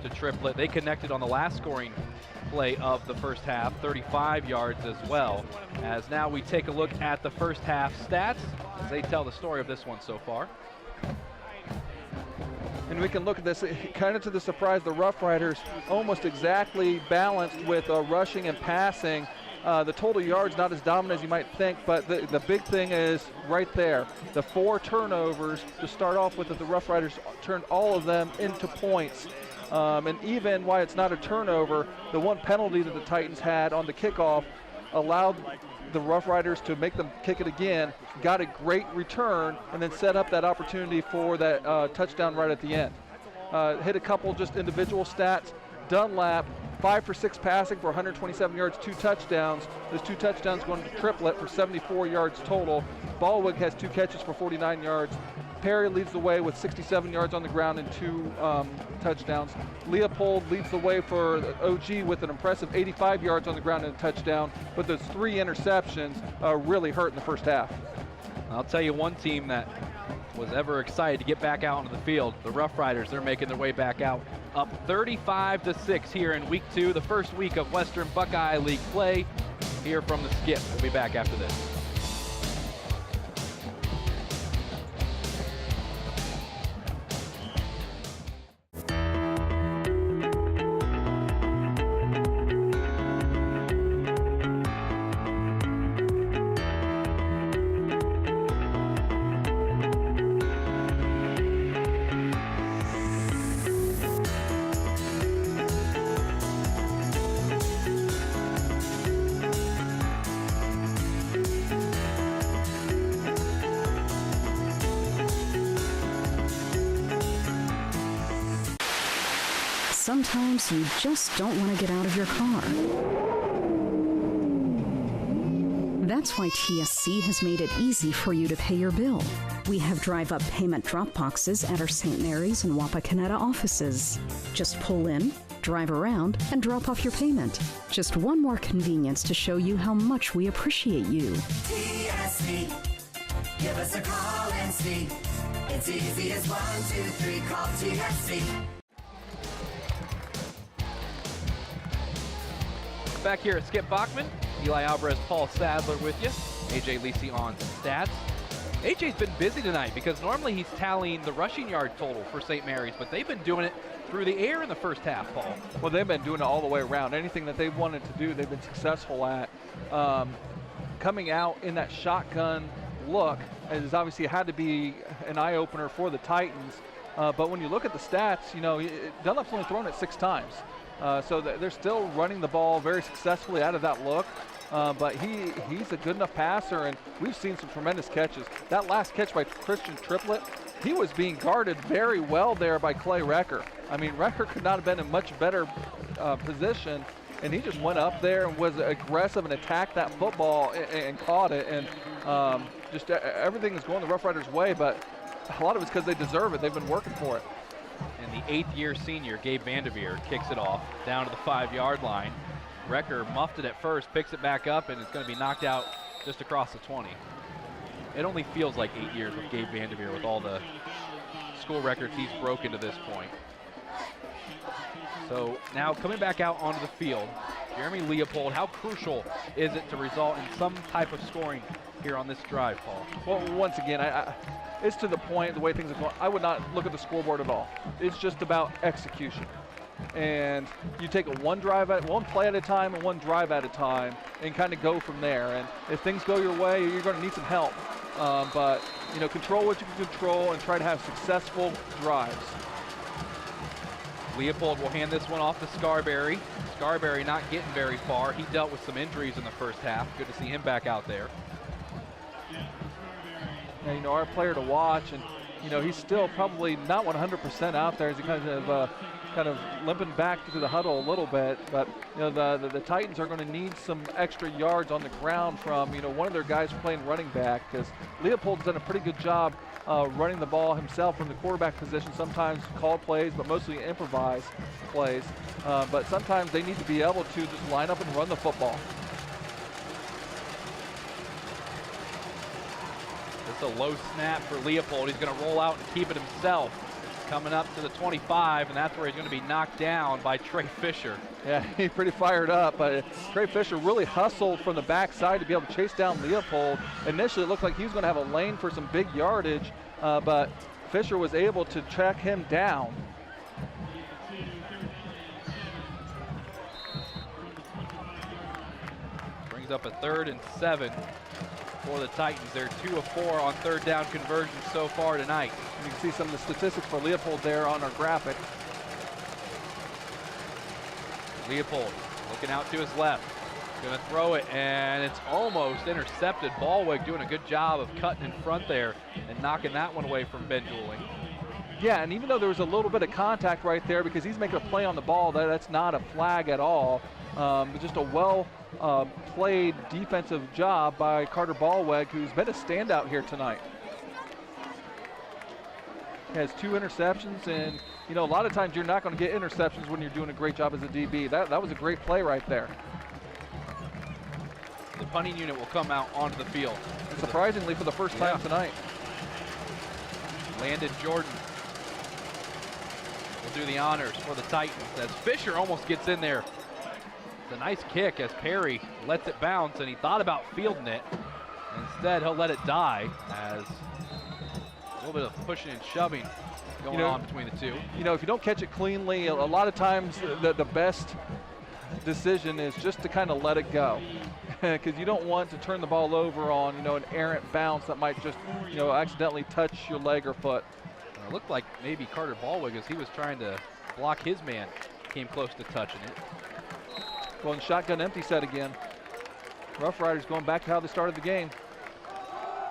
to Triplett. They connected on the last scoring play of the first half, 35 yards as well. As now we take a look at the first half stats as they tell the story of this one so far. And we can look at this, kind of to the surprise, the Roughriders almost exactly balanced with rushing and passing. The total yards not as dominant as you might think, but the big thing is right there. The 4 turnovers to start off with, that the Roughriders turned all of them into points. And even why it's not a turnover, the one penalty that the Titans had on the kickoff allowed the Roughriders to make them kick it again, got a great return, and then set up that opportunity for that touchdown right at the end. Hit a couple just individual stats. Dunlap, 5 for 6 passing for 127 yards, 2 touchdowns. Those 2 touchdowns going to Triplett for 74 yards total. Ballweg has 2 catches for 49 yards. Perry leads the way with 67 yards on the ground and 2 touchdowns. Leopold leads the way for OG with an impressive 85 yards on the ground and a touchdown, but those 3 interceptions really hurt in the first half. I'll tell you one team that was ever excited to get back out onto the field, the Roughriders. They're making their way back out, up 35-6 here in week 2, the first week of Western Buckeye League play. Here from the Skip. We'll be back after this. Sometimes you just don't want to get out of your car. That's why TSC has made it easy for you to pay your bill. We have drive-up payment drop boxes at our St. Mary's and Wapakoneta offices. Just pull in, drive around, and drop off your payment. Just one more convenience to show you how much we appreciate you. TSC, give us a call and see. It's easy as 1, 2, 3, call TSC. Back here at Skip Bachman, Eli Alvarez, Paul Sadler with you. AJ Lisi on stats. AJ's been busy tonight because normally he's tallying the rushing yard total for St. Mary's, but they've been doing it through the air in the first half, Paul. Well, they've been doing it all the way around. Anything that they wanted to do, they've been successful at. Coming out in that shotgun look is obviously had to be an eye-opener for the Titans. But when you look at the stats, you know, Dunlap's only thrown it 6 times. So they're still running the ball very successfully out of that look. But he's a good enough passer, and we've seen some tremendous catches. That last catch by Christian Triplett, he was being guarded very well there by Clay Recker. I mean, Recker could not have been in much better position, and he just went up there and was aggressive and attacked that football and caught it. And just everything is going the Rough Riders' way, but a lot of it's because they deserve it. They've been working for it. And the 8th-year senior, Gabe Vanderveer, kicks it off down to the 5-yard line. Recker muffed it at first, picks it back up, and it's going to be knocked out just across the 20. It only feels like 8 years with Gabe Vanderveer with all the school records he's broken to this point. So now coming back out onto the field, Jeremy Leopold, how crucial is it to result in some type of scoring here on this drive, Paul? Well, once again, it's to the point, the way things are going, I would not look at the scoreboard at all. It's just about execution. And you take it one play at a time and one drive at a time and kind of go from there. And if things go your way, you're going to need some help. But, you know, control what you can control and try to have successful drives. Leopold will hand this one off to Scarberry. Scarberry not getting very far. He dealt with some injuries in the first half. Good to see him back out there. Yeah, you know, our player to watch, and, you know, he's still probably not 100% out there as he kind of limping back to the huddle a little bit. But, you know, the Titans are going to need some extra yards on the ground from, you know, one of their guys playing running back, because Leopold's done a pretty good job running the ball himself from the quarterback position, sometimes called plays, but mostly improvised plays. But sometimes they need to be able to just line up and run the football. It's a low snap for Leopold. He's going to roll out and keep it himself. Coming up to the 25, and that's where he's going to be knocked down by Trey Fisher. Yeah, he's pretty fired up. Trey Fisher really hustled from the backside to be able to chase down Leopold. Initially, it looked like he was going to have a lane for some big yardage, but Fisher was able to track him down. Brings up a 3rd and 7 for the Titans. They're 2 of 4 on 3rd down conversions so far tonight. You can see some of the statistics for Leopold there on our graphic. Leopold looking out to his left. Going to throw it, and it's almost intercepted. Ballweg doing a good job of cutting in front there and knocking that one away from Ben Dooling. Yeah, and even though there was a little bit of contact right there because he's making a play on the ball, that's not a flag at all. But just a well-played defensive job by Carter Ballweg, who's been a standout here tonight. He has 2 interceptions, and, you know, a lot of times you're not going to get interceptions when you're doing a great job as a DB. That was a great play right there. The punting unit will come out onto the field. Surprisingly, for the first time tonight. Landon Jordan will do the honors for the Titans as Fisher almost gets in there. It's a nice kick as Perry lets it bounce, and he thought about fielding it. Instead, he'll let it die as a little bit of pushing and shoving going on between the two. You know, if you don't catch it cleanly, a lot of times the best decision is just to kind of let it go, because you don't want to turn the ball over on, you know, an errant bounce that might just, you know, accidentally touch your leg or foot. It looked like maybe Carter Ballweg, as he was trying to block his man, came close to touching it. Going shotgun empty set again. Rough Riders going back to how they started the game.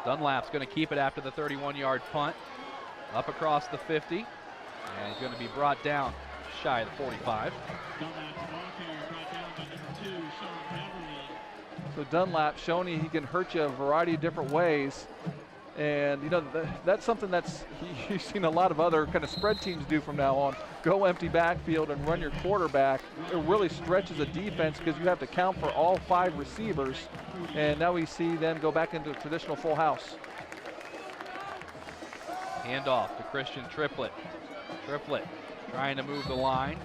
Dunlap's going to keep it after the 31-yard punt. Up across the 50. And he's going to be brought down shy of the 45. So Dunlap showing he can hurt you a variety of different ways. And, you know, that's something that's you've seen a lot of other kind of spread teams do from now on. Go empty backfield and run your quarterback. It really stretches a defense because you have to count for all 5 receivers. And now we see them go back into a traditional full house. Handoff to Christian Triplett. Triplett trying to move the line.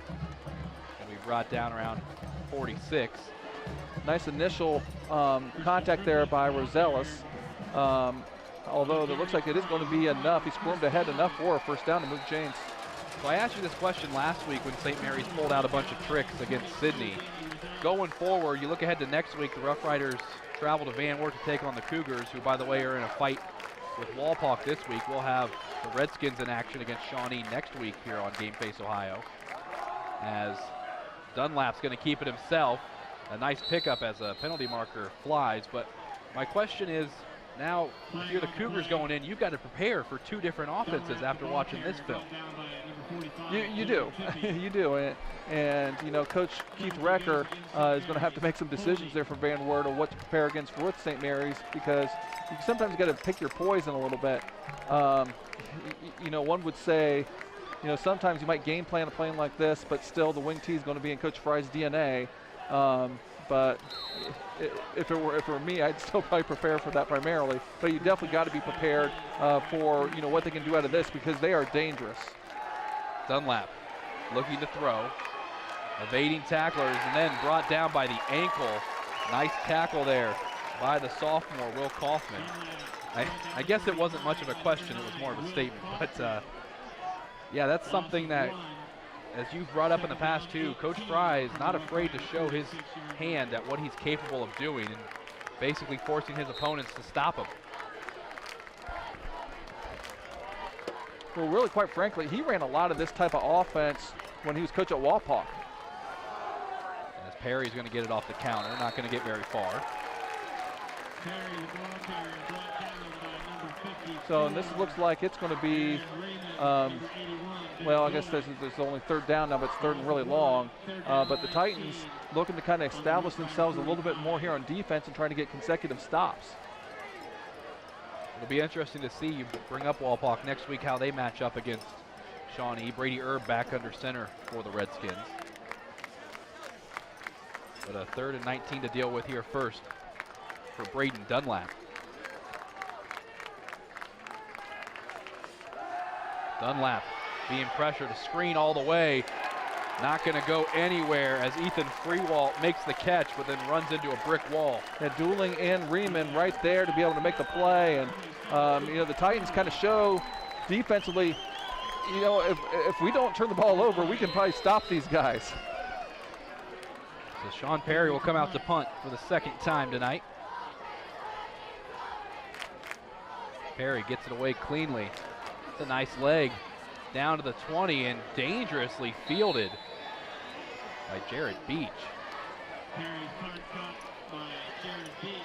And we brought down around 46. Nice initial contact there by Rosales. Although it looks like it is going to be enough. He squirmed ahead enough for a first down to move chains. So I asked you this question last week when St. Mary's pulled out a bunch of tricks against Sydney. Going forward, you look ahead to next week, the Roughriders travel to Van Wert to take on the Cougars, who, by the way, are in a fight with Walpock this week. We'll have the Redskins in action against Shawnee next week here on Game Face Ohio, as Dunlap's going to keep it himself. A nice pickup as a penalty marker flies. But my question is, now, if you're the Cougars going in, you've got to prepare for 2 different offenses after watching this film. You do. You do. And, you know, Coach Keith Recker is going to have to make some decisions there for Van Wert on what to prepare against with St. Mary's, because you sometimes got to pick your poison a little bit. You know, one would say, you know, sometimes you might game plan a plane like this, but still the wing tee is going to be in Coach Fry's DNA. But if it were me, I'd still probably prepare for that primarily. But you definitely got to be prepared for, you know, what they can do out of this, because they are dangerous. Dunlap looking to throw, evading tacklers, and then brought down by the ankle. Nice tackle there by the sophomore, Will Kaufman. I guess it wasn't much of a question, it was more of a statement. But yeah, that's something that, as you've brought up in the past too, Coach Fry is not afraid to show his hand at what he's capable of doing and basically forcing his opponents to stop him. Well, really, quite frankly, he ran a lot of this type of offense when he was coach at Walpock. As Perry's going to get it off the counter, not going to get very far. So, and this looks like it's going to be, well, I guess there's only 3rd down now, but it's 3rd and really long. But the Titans looking to kind of establish themselves a little bit more here on defense and trying to get consecutive stops. It'll be interesting to see, you bring up Walpock next week, how they match up against Shawnee. Brady Erb back under center for the Redskins. But a 3rd and 19 to deal with here first for Braden Dunlap. Dunlap being pressured, a screen all the way. Not going to go anywhere as Ethan Freewalt makes the catch, but then runs into a brick wall. Yeah, Dooling and Riemann right there to be able to make the play. And, you know, the Titans kind of show defensively, you know, if we don't turn the ball over, we can probably stop these guys. So Sean Perry will come out to punt for the 2nd time tonight. Perry gets it away cleanly. It's a nice leg down to the 20 and dangerously fielded by Jared Beach.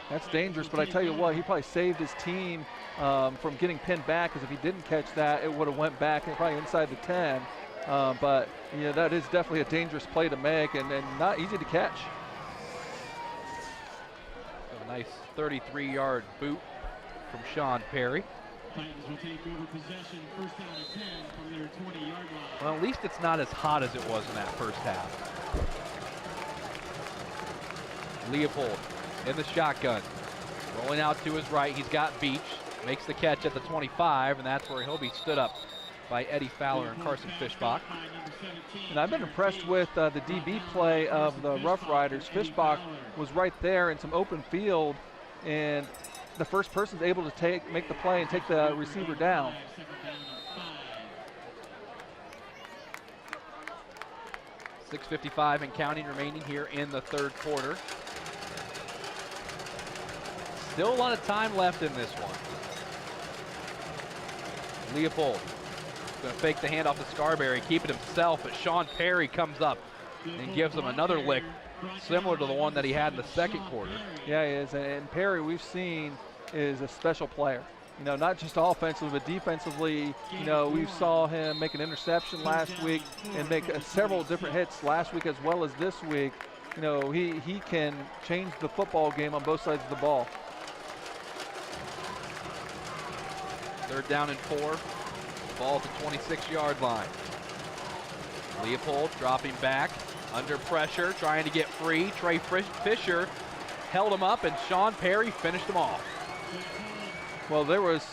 That's dangerous, but I tell you what, he probably saved his team from getting pinned back, because if he didn't catch that, it would have went back and probably inside the 10. But you know, that is definitely a dangerous play to make, and not easy to catch. A nice 33-yard boot from Sean Perry. Titans will take over possession, 1st down and 10 from their 20-yard line. Well, at least it's not as hot as it was in that first half. Leopold in the shotgun. Rolling out to his right, he's got Beach. Makes the catch at the 25, and that's where he'll be stood up by Eddie Fowler and Carson Fishbach. And I've been impressed with the DB play of the Roughriders. Fishbach was right there in some open field, and the first person's able to make the play and take the receiver down. .6:55 and counting remaining here in the 3rd quarter. Still a lot of time left in this one. Leopold going to fake the handoff to Scarberry, keep it himself, but Sean Perry comes up and gives him another lick similar to the one that he had in the 2nd quarter. Yeah, he is, and Perry, we've seen, is a special player. You know, not just offensively, but defensively. You know, we saw him make an interception last week and make several different hits last week as well as this week. you know, he can change the football game on both sides of the ball. 3rd down and 4. Ball at the 26-yard line. Leopold dropping back, under pressure, trying to get free. Trey Fisher held him up, and Sean Perry finished him off. Well, there was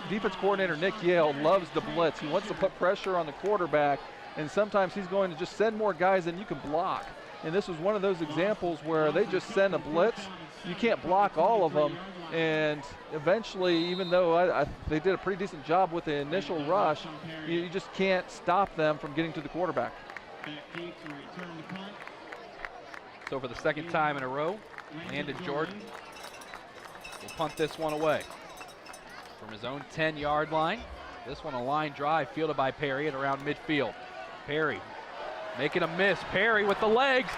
defense coordinator Nick Yale loves the blitz. He wants to put pressure on the quarterback, and sometimes he's going to just send more guys than you can block. And this was one of those examples where they just send a blitz. You can't block all of them, and eventually, even though they did a pretty decent job with the initial rush, you just can't stop them from getting to the quarterback. So for the 2nd time in a row, Landon Jordan will punt this one away from his own 10-yard line. This one a line drive fielded by Perry at around midfield. Perry making a miss. Perry with the legs.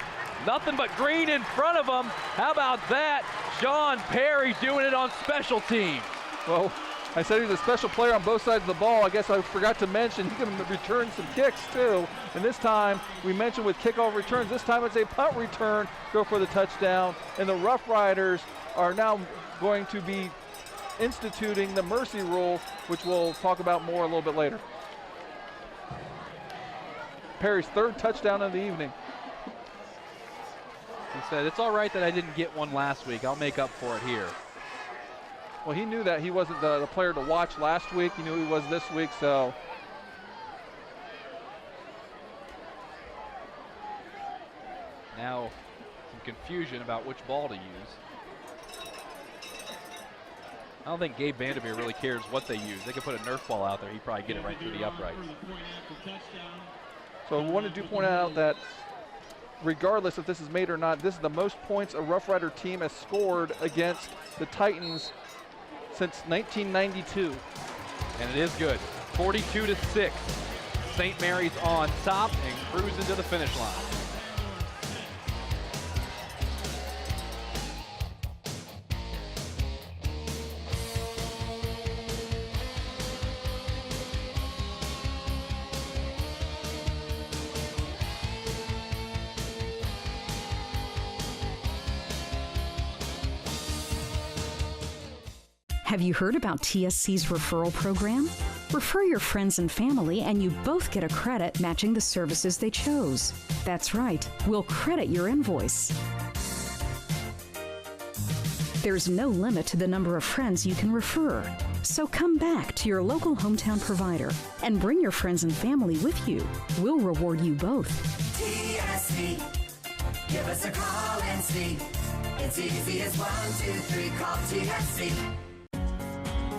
Nothing but green in front of him. How about that? Sean Perry doing it on special teams. Well, I said he's a special player on both sides of the ball. I guess I forgot to mention he can return some kicks too. And this time, we mentioned with kickoff returns, this time it's a punt return, go for the touchdown. And the Roughriders are now going to be instituting the mercy rule, which we'll talk about more a little bit later. Perry's 3rd touchdown of the evening. He said, it's all right that I didn't get one last week. I'll make up for it here. Well, he knew that he wasn't the player to watch last week. He knew he was this week, so. Now, some confusion about which ball to use. I don't think Gabe Vanderveer really cares what they use. They could put a Nerf ball out there. He'd probably get it right through the uprights. So I wanted to point out that regardless if this is made or not, this is the most points a Rough Rider team has scored against the Titans since 1992. And it is good. 42-6. St. Mary's on top and cruising to the finish line. Have you heard about TSC's referral program? Refer your friends and family and you both get a credit matching the services they chose. That's right, we'll credit your invoice. There's no limit to the number of friends you can refer. So come back to your local hometown provider and bring your friends and family with you. We'll reward you both. TSC, give us a call and see. It's easy as 1, 2, 3, call TSC.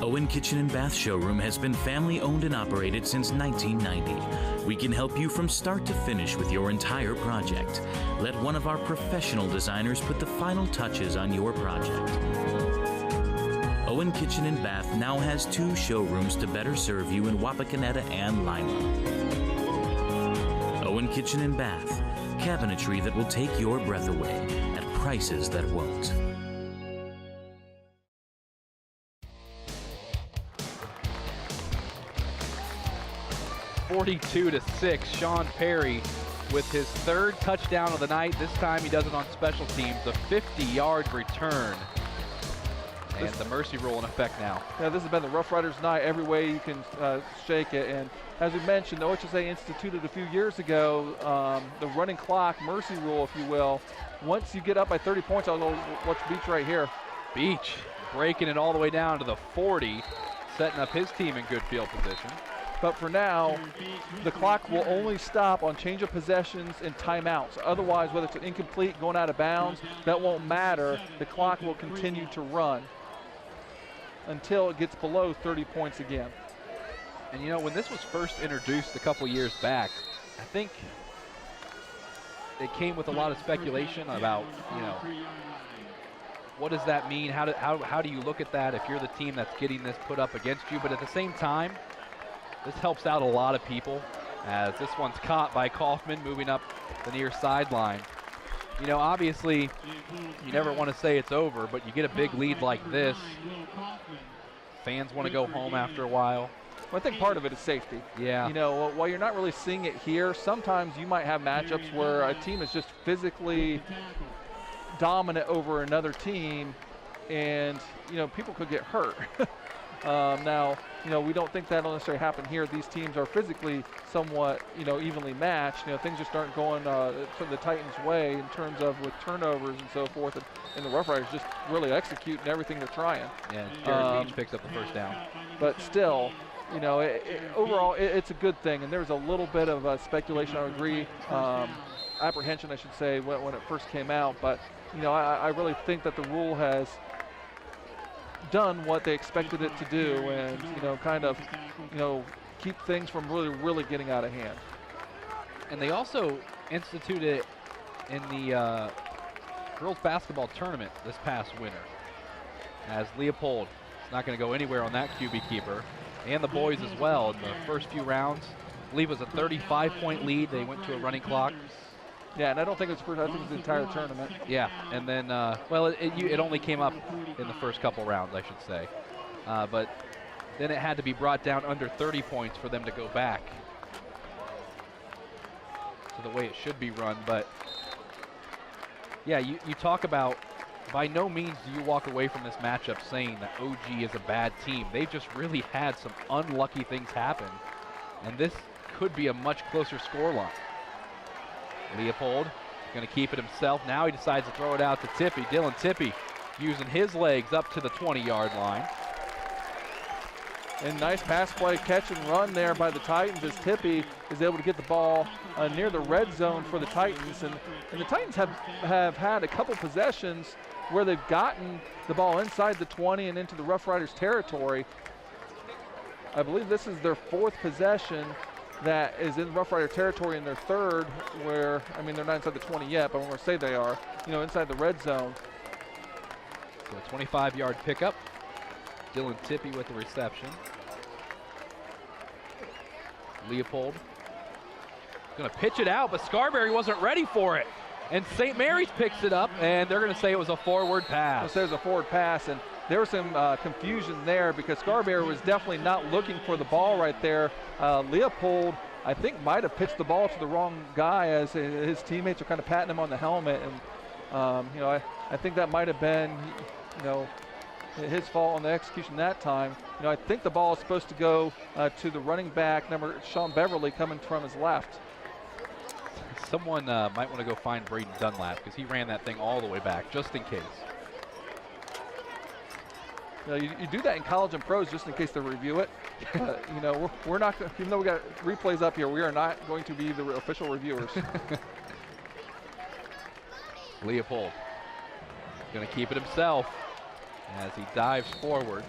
Owen Kitchen and Bath Showroom has been family owned and operated since 1990. We can help you from start to finish with your entire project. Let one of our professional designers put the final touches on your project. Owen Kitchen and Bath now has 2 showrooms to better serve you in Wapakoneta and Lima. Owen Kitchen and Bath, cabinetry that will take your breath away at prices that won't. (42-6). Sean Perry with his 3rd touchdown of the night. This time he does it on special teams. A 50-yard return. And the mercy rule in effect now. Yeah, this has been the Rough Riders night every way you can shake it. And as we mentioned, the OHSA instituted a few years ago the running clock mercy rule, if you will. Once you get up by 30 points, I'll go watch Beach right here. Beach breaking it all the way down to the 40, setting up his team in good field position. But for now, the clock will only stop on change of possessions and timeouts. Otherwise, whether it's an incomplete, going out of bounds, that won't matter. The clock will continue to run until it gets below 30 points again. And you know, when this was first introduced a couple years back, I think it came with a lot of speculation about, you know, what does that mean? How do you look at that if you're the team that's getting this put up against you? But at the same time, this helps out a lot of people, as this one's caught by Kaufman moving up the near sideline. You know, obviously, you never want to say it's over, but you get a big lead like this. Fans want to go home after a while. Well, I think part of it is safety. Yeah. You know, while you're not really seeing it here, sometimes you might have matchups where a team is just physically dominant over another team, and, you know, people could get hurt. Now, you know, we don't think that'll necessarily happen here. These teams are physically somewhat, you know, evenly matched. You know, things just aren't going from the Titans' way in terms of with turnovers and so forth. And the Rough Riders just really executing everything they're trying. Yeah, Jared Beach picks up the first down. But still, you know, overall, it's a good thing. And there's a little bit of speculation, I would agree, apprehension, I should say, when it first came out. But, you know, I really think that the rule has done what they expected it to do, and, you know, kind of, you know, keep things from really getting out of hand. And they also instituted it in the girls basketball tournament this past winter, as Leopold is not going to go anywhere on that QB keeper, and the boys as well. In the first few rounds, I believe it was a 35-point lead. They went to a running clock. Yeah, and I don't think it's first. I think it was the entire tournament. Yeah, and then, well, it only came up in the first couple rounds, I should say. But then it had to be brought down under 30 points for them to go back to the way it should be run. But, yeah, you talk about, by no means do you walk away from this matchup saying that OG is a bad team. They've just really had some unlucky things happen, and this could be a much closer scoreline. Leopold going to keep it himself. Now he decides to throw it out to Tippy. Dylan Tippy using his legs up to the 20-yard line. And nice pass play, catch and run there by the Titans as Tippy is able to get the ball near the red zone for the Titans. And the Titans have had a couple possessions where they've gotten the ball inside the 20 and into the Rough Riders territory. I believe this is their fourth possession that is in Rough Rider territory, in their third, where, I mean, they're not inside the 20 yet, but we're going to say they are, you know, inside the red zone. So a 25-yard pickup. Dylan Tippy with the reception. Leopold going to pitch it out, but Scarberry wasn't ready for it. And St. Mary's picks it up, and they're going to say it was a forward pass. So it was a forward pass, and there was some confusion there because Scarberry was definitely not looking for the ball right there. Leopold, I think, might have pitched the ball to the wrong guy as his teammates are kind of patting him on the helmet. And, you know, I think that might have been, you know, his fault on the execution that time. You know, I think the ball is supposed to go to the running back, Sean Beverly, coming from his left. Someone might want to go find Braden Dunlap because he ran that thing all the way back, just in case. You do that in college and pros just in case they review it. You know, we're not, even though we got replays up here, we are not going to be the official reviewers. Leopold going to keep it himself as he dives forward.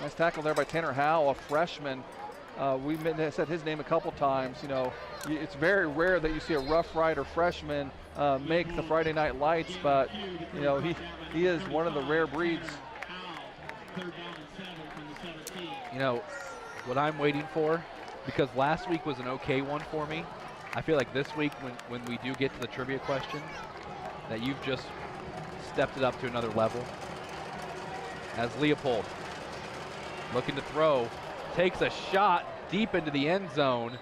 Nice tackle there by Tanner Howell, a freshman. We've said his name a couple times. You know, it's very rare that you see a Rough Rider freshman make the Friday Night Lights, but, you know, he is one of the rare breeds. You know, what I'm waiting for, because last week was an okay one for me, I feel like this week when we do get to the trivia question, that you've just stepped it up to another level. As Leopold looking to throw, takes a shot deep into the end zone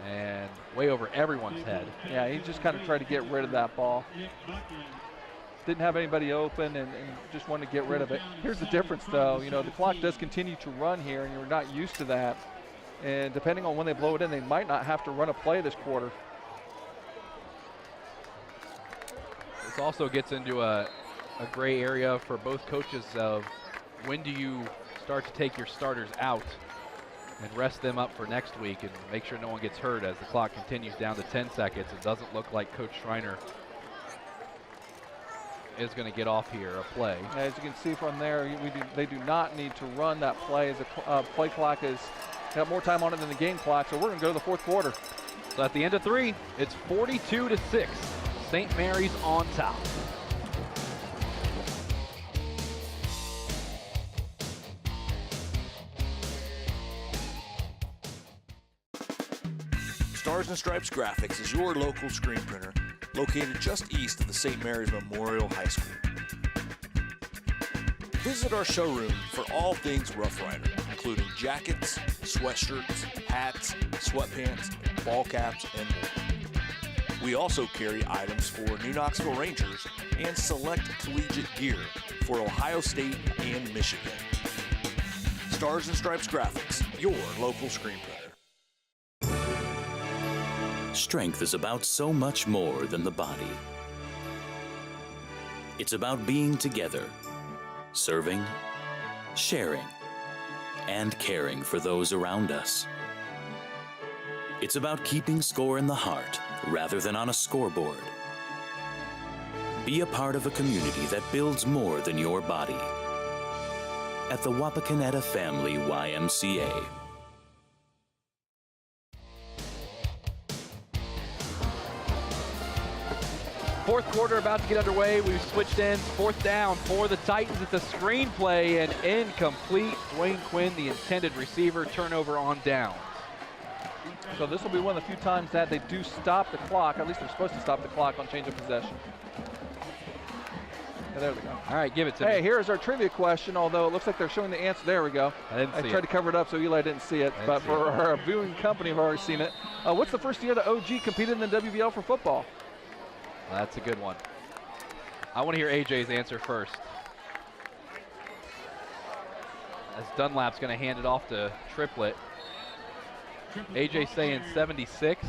and way over everyone's head. Yeah, he just kind of tried to get rid of that ball. Didn't have anybody open and just wanted to get rid of it. Here's the difference, though. You know, the clock does continue to run here, and you're not used to that. And depending on when they blow it in, they might not have to run a play this quarter. This also gets into a gray area for both coaches of when do you start to take your starters out and rest them up for next week and make sure no one gets hurt as the clock continues down to 10 seconds. It doesn't look like Coach Schreiner is going to get off here a play. As you can see from there, they do not need to run that play as the play clock has got more time on it than the game clock, so we're going to go to the fourth quarter. So at the end of 3, it's 42-6. St. Mary's on top. Stars and Stripes Graphics is your local screen printer located just east of the St. Mary's Memorial High School. Visit our showroom for all things Rough Rider, including jackets, sweatshirts, hats, sweatpants, ball caps, and more. We also carry items for New Knoxville Rangers and select collegiate gear for Ohio State and Michigan. Stars and Stripes Graphics, your local screen printer. Strength is about so much more than the body. It's about being together, serving, sharing, and caring for those around us. It's about keeping score in the heart rather than on a scoreboard. Be a part of a community that builds more than your body. At the Wapakoneta Family YMCA. Fourth quarter about to get underway. We've switched ends. Fourth down for the Titans. It's a screenplay and incomplete. Dwayne Quinn, the intended receiver, turnover on downs. So this will be one of the few times that they do stop the clock. At least they're supposed to stop the clock on change of possession. Yeah, there we go. All right, give it to me. Hey, here's our trivia question, although it looks like they're showing the answer. There we go. I tried to cover it up so Eli didn't see it, but for our viewing company, we've already seen it. What's the first year that OG competed in the WBL for football? That's a good one. I want to hear AJ's answer first. As Dunlap's going to hand it off to Triplett. AJ saying 76.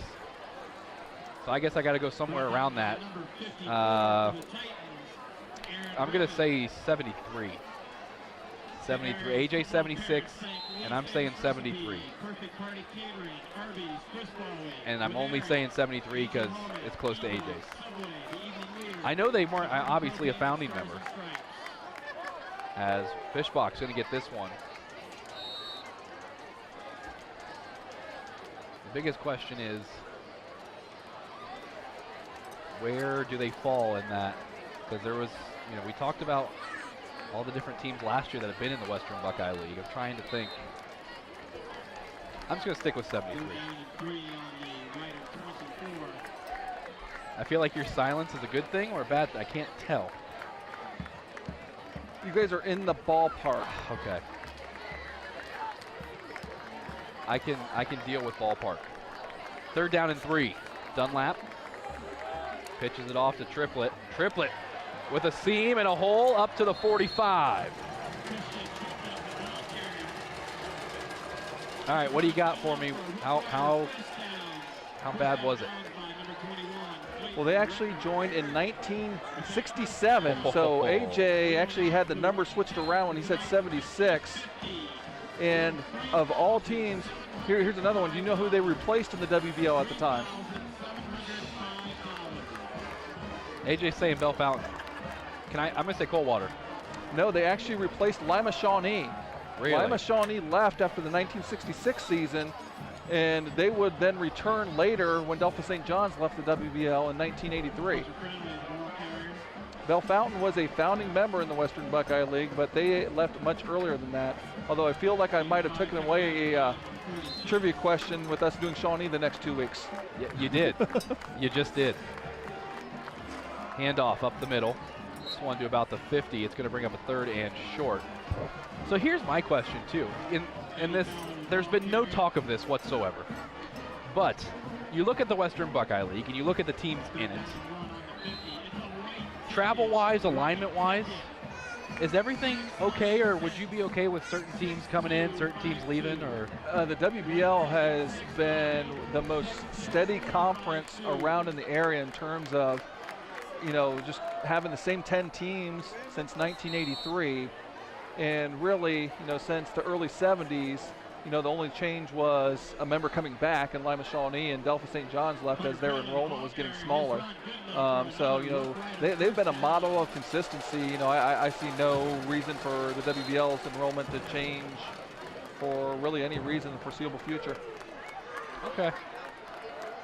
So I guess I got to go somewhere around that. I'm going to say 73. 73. AJ 76, and I'm saying 73. And I'm only saying 73 because it's close to AJ's. I know they weren't obviously a founding member, as Fishbach's going to get this one. The biggest question is, where do they fall in that? Because there was, we talked about all the different teams last year that have been in the Western Buckeye League. I'm trying to think. I'm just going to stick with 73. I feel like your silence is a good thing or a bad thing. I can't tell. You guys are in the ballpark. Okay. I can deal with ballpark. Third down and 3. Dunlap pitches it off to Triplett. Triplett with a seam and a hole up to the 45. All right, what do you got for me? How bad was it? Well, they actually joined in 1967, so AJ actually had the number switched around when he said 76. And of all teams, here's another one. Do you know who they replaced in the WBL at the time? AJ's saying Bell Fountain. I'm going to say Coldwater. No, they actually replaced Lima Shawnee. Really? Lima Shawnee left after the 1966 season, and they would then return later when Delta St. John's left the WBL in 1983. Bell Fountain was a founding member in the Western Buckeye League, but they left much earlier than that. Although I feel like I might have taken away a trivia question with us doing Shawnee the next 2 weeks. You did. You just did. Handoff up the middle. This one to about the 50. It's going to bring up a third and short. So here's my question too. In this, there's been no talk of this whatsoever. But you look at the Western Buckeye League and you look at the teams in it. Travel-wise, alignment-wise, is everything okay, or would you be okay with certain teams coming in, certain teams leaving, or? The WBL has been the most steady conference around in the area in terms of, just having the same 10 teams since 1983. And really, since the early 70s, the only change was a member coming back, and Lima Shawnee and Delta St. John's left as their enrollment was getting smaller. So, they've been a model of consistency. I see no reason for the WBL's enrollment to change for really any reason in the foreseeable future. Okay.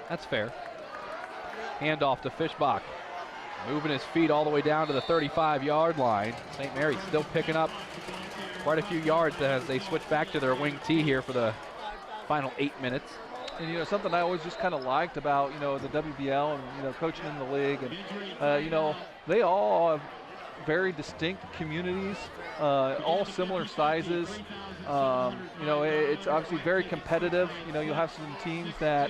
That's fair. Handoff to Fishbach. Moving his feet all the way down to the 35-yard line. St. Mary's still picking up quite a few yards as they switch back to their wing tee here for the final 8 minutes. And something I always just kind of liked about the WBL and coaching in the league, and they all have very distinct communities, all similar sizes. It's obviously very competitive. You'll have some teams that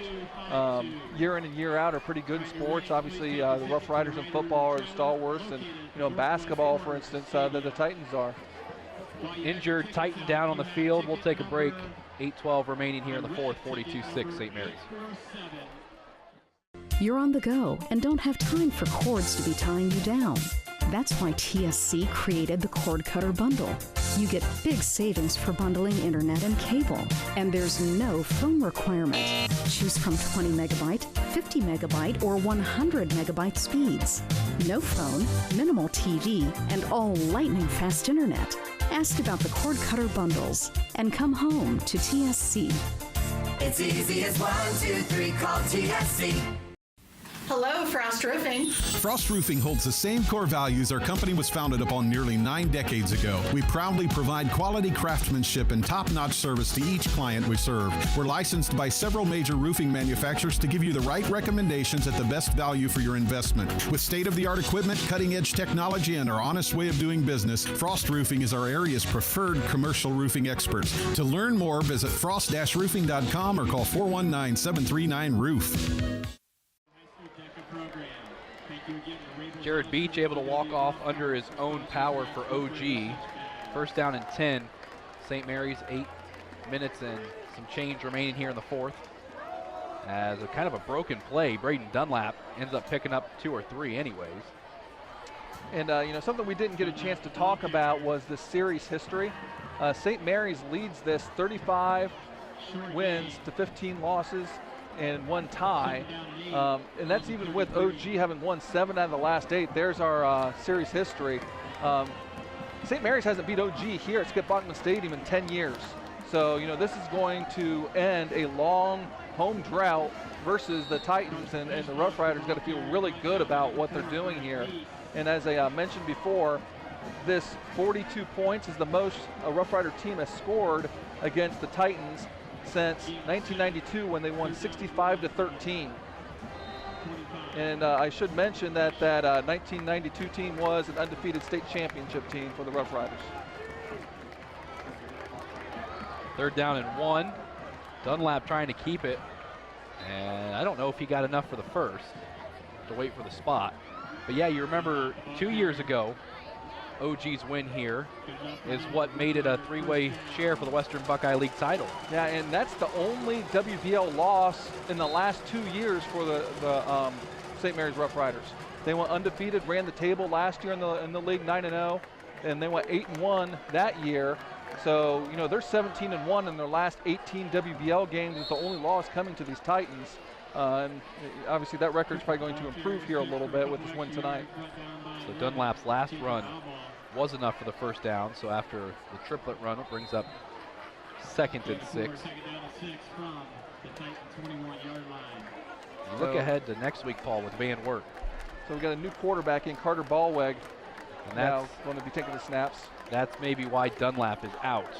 year in and year out are pretty good in sports. Obviously, the Roughriders in football are the stalwarts, and basketball, for instance, the Titans are. Injured Titan down on the field. We'll take a break. 8:12 remaining here in the fourth, 42-6 St. Mary's. You're on the go and don't have time for cords to be tying you down. That's why TSC created the Cord Cutter Bundle. You get big savings for bundling internet and cable, and there's no phone requirement. Choose from 20 megabyte, 50 megabyte, or 100 megabyte speeds. No phone, minimal TV, and all lightning fast internet. Ask about the Cord Cutter Bundles and come home to TSC. It's easy as 1, 2, 3, call TSC. Hello, Frost Roofing. Frost Roofing holds the same core values our company was founded upon nearly 9 decades ago. We proudly provide quality craftsmanship and top-notch service to each client we serve. We're licensed by several major roofing manufacturers to give you the right recommendations at the best value for your investment. With state-of-the-art equipment, cutting-edge technology, and our honest way of doing business, Frost Roofing is our area's preferred commercial roofing experts. To learn more, visit frost-roofing.com or call 419-739-ROOF. Jared Beach able to walk off under his own power for OG. First down and 10. St. Mary's, 8 minutes and some change remaining here in the fourth. As a kind of a broken play, Braden Dunlap ends up picking up 2 or 3 anyways. And something we didn't get a chance to talk about was the series history. St. Mary's leads this 35 wins to 15 losses and 1 tie, and that's even with OG having won 7 out of the last 8. There's our series history. St. Mary's hasn't beat OG here at Skip Bachman Stadium in 10 years. So, this is going to end a long home drought versus the Titans, and the Roughriders got to feel really good about what they're doing here. And as I mentioned before, this 42 points is the most a Rough Rider team has scored against the Titans since 1992 when they won 65-13. And I should mention that 1992 team was an undefeated state championship team for the Rough Riders. 3rd down and 1. Dunlap trying to keep it. And I don't know if he got enough for the first to wait for the spot. But yeah, you remember 2 years ago, OG's win here is what made it a 3-way share for the Western Buckeye League title. Yeah, and that's the only WBL loss in the last 2 years for the St. Mary's Rough Riders. They went undefeated, ran the table last year in the league 9-0, and they went 8-1 that year. So, they're 17-1 in their last 18 WBL games, with the only loss coming to these Titans. And obviously that record's probably going to improve here a little bit with this win tonight. So Dunlap's last run was enough for the first down. So after the triplet run, it brings up 2nd and 6. You look ahead to next week, Paul, with Van Wert. So we got a new quarterback in, Carter Ballweg, and now going to be taking the snaps. That's maybe why Dunlap is out,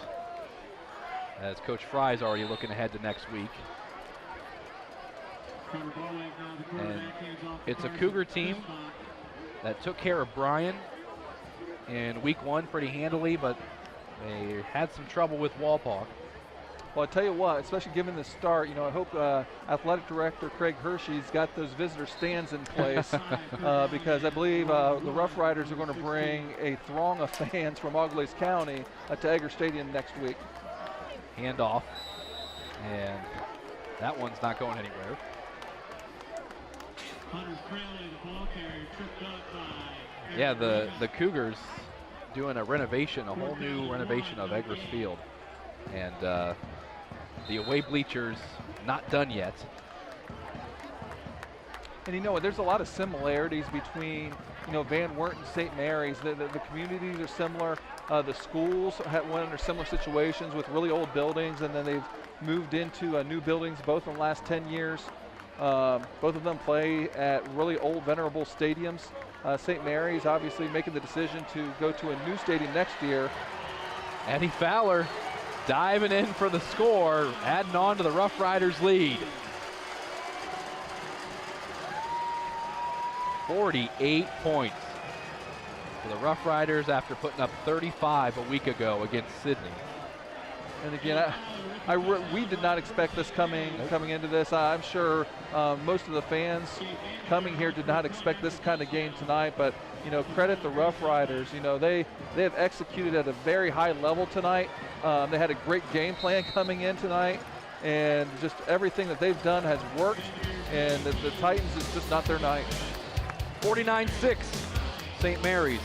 as Coach Fry's already looking ahead to next week. And it's a Cougar team that took care of Bryan in week 1 pretty handily, but they had some trouble with Walpaw. Well, I tell you what, especially given the start, I hope Athletic Director Craig Hershey's got those visitor stands in place because I believe the Rough Riders are going to bring a throng of fans from Auglaize County to Egger Stadium next week. Handoff, and that one's not going anywhere. Yeah, the Cougars doing a renovation, a whole new renovation of Eggers Field. And the away bleachers not done yet. And there's a lot of similarities between Van Wert and St. Mary's. The communities are similar. The schools went under similar situations with really old buildings, and then they've moved into new buildings both in the last 10 years. Both of them play at really old, venerable stadiums. St. Mary's obviously making the decision to go to a new stadium next year. Eddie Fowler diving in for the score, adding on to the Rough Riders lead. 48 points. for the Roughriders after putting up 35 a week ago against Sydney. And again, we did not expect this coming into this. I'm sure most of the fans coming here did not expect this kind of game tonight. But credit the Roughriders. They have executed at a very high level tonight. They had a great game plan coming in tonight, and just everything that they've done has worked. And the Titans is just not their night. 49-6, St. Mary's.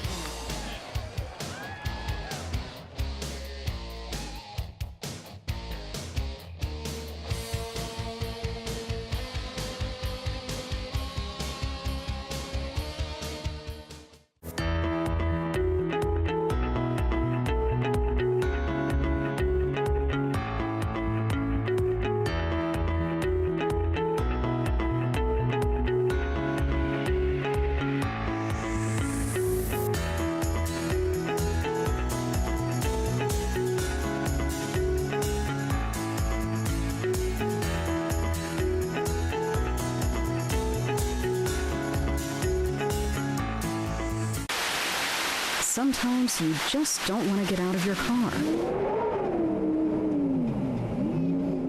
Sometimes you just don't want to get out of your car.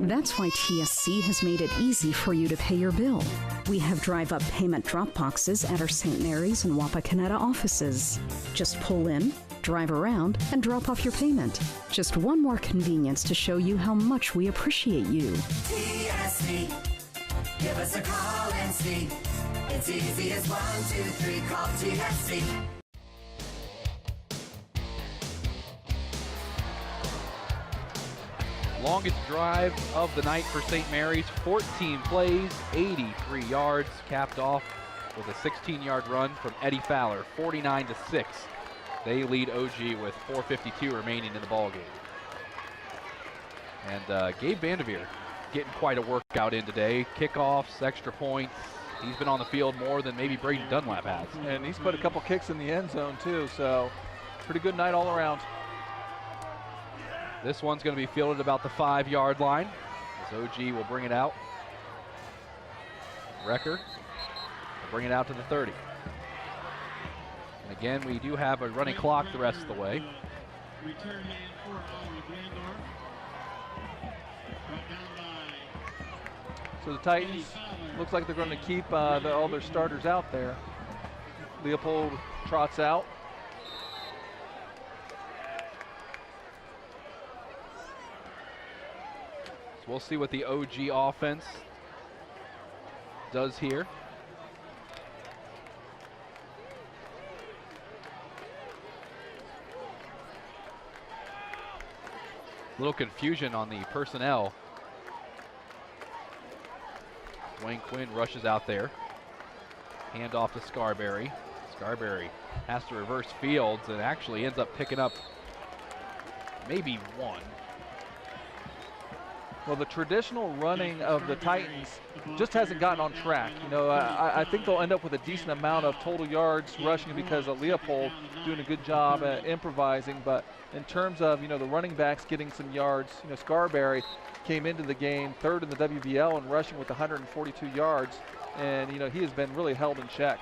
That's why TSC has made it easy for you to pay your bill. We have drive-up payment drop boxes at our St. Mary's and Wapakoneta offices. Just pull in, drive around, and drop off your payment. Just one more convenience to show you how much we appreciate you. TSC, give us a call and see. It's easy as 1, 2, 3, call TSC. Longest drive of the night for St. Mary's, 14 plays, 83 yards, capped off with a 16-yard run from Eddie Fowler, 49-6. They lead OG with 4:52 remaining in the ballgame. And Gabe Vanderveer getting quite a workout in today. Kickoffs, extra points. He's been on the field more than maybe Braden Dunlap has. And he's put a couple kicks in the end zone too, so pretty good night all around. This one's going to be fielded about the 5-yard line as OG will bring it out. Recker will bring it out to the 30. And again, we do have a running clock the rest of the way. Return man for Ottawa-Glandorf. Brought down by So the Titans looks like they're going to keep all their starters out there. Leopold trots out. We'll see what the OG offense does here. Little confusion on the personnel. Dwayne Quinn rushes out there. Hand off to Scarberry. Scarberry has to reverse fields and actually ends up picking up maybe one. Well, the traditional running of the Titans just hasn't gotten on track. I think they'll end up with a decent amount of total yards rushing because of Leopold doing a good job at improvising. But in terms of, the running backs getting some yards, Scarberry came into the game third in the WBL and rushing with 142 yards. And, he has been really held in check.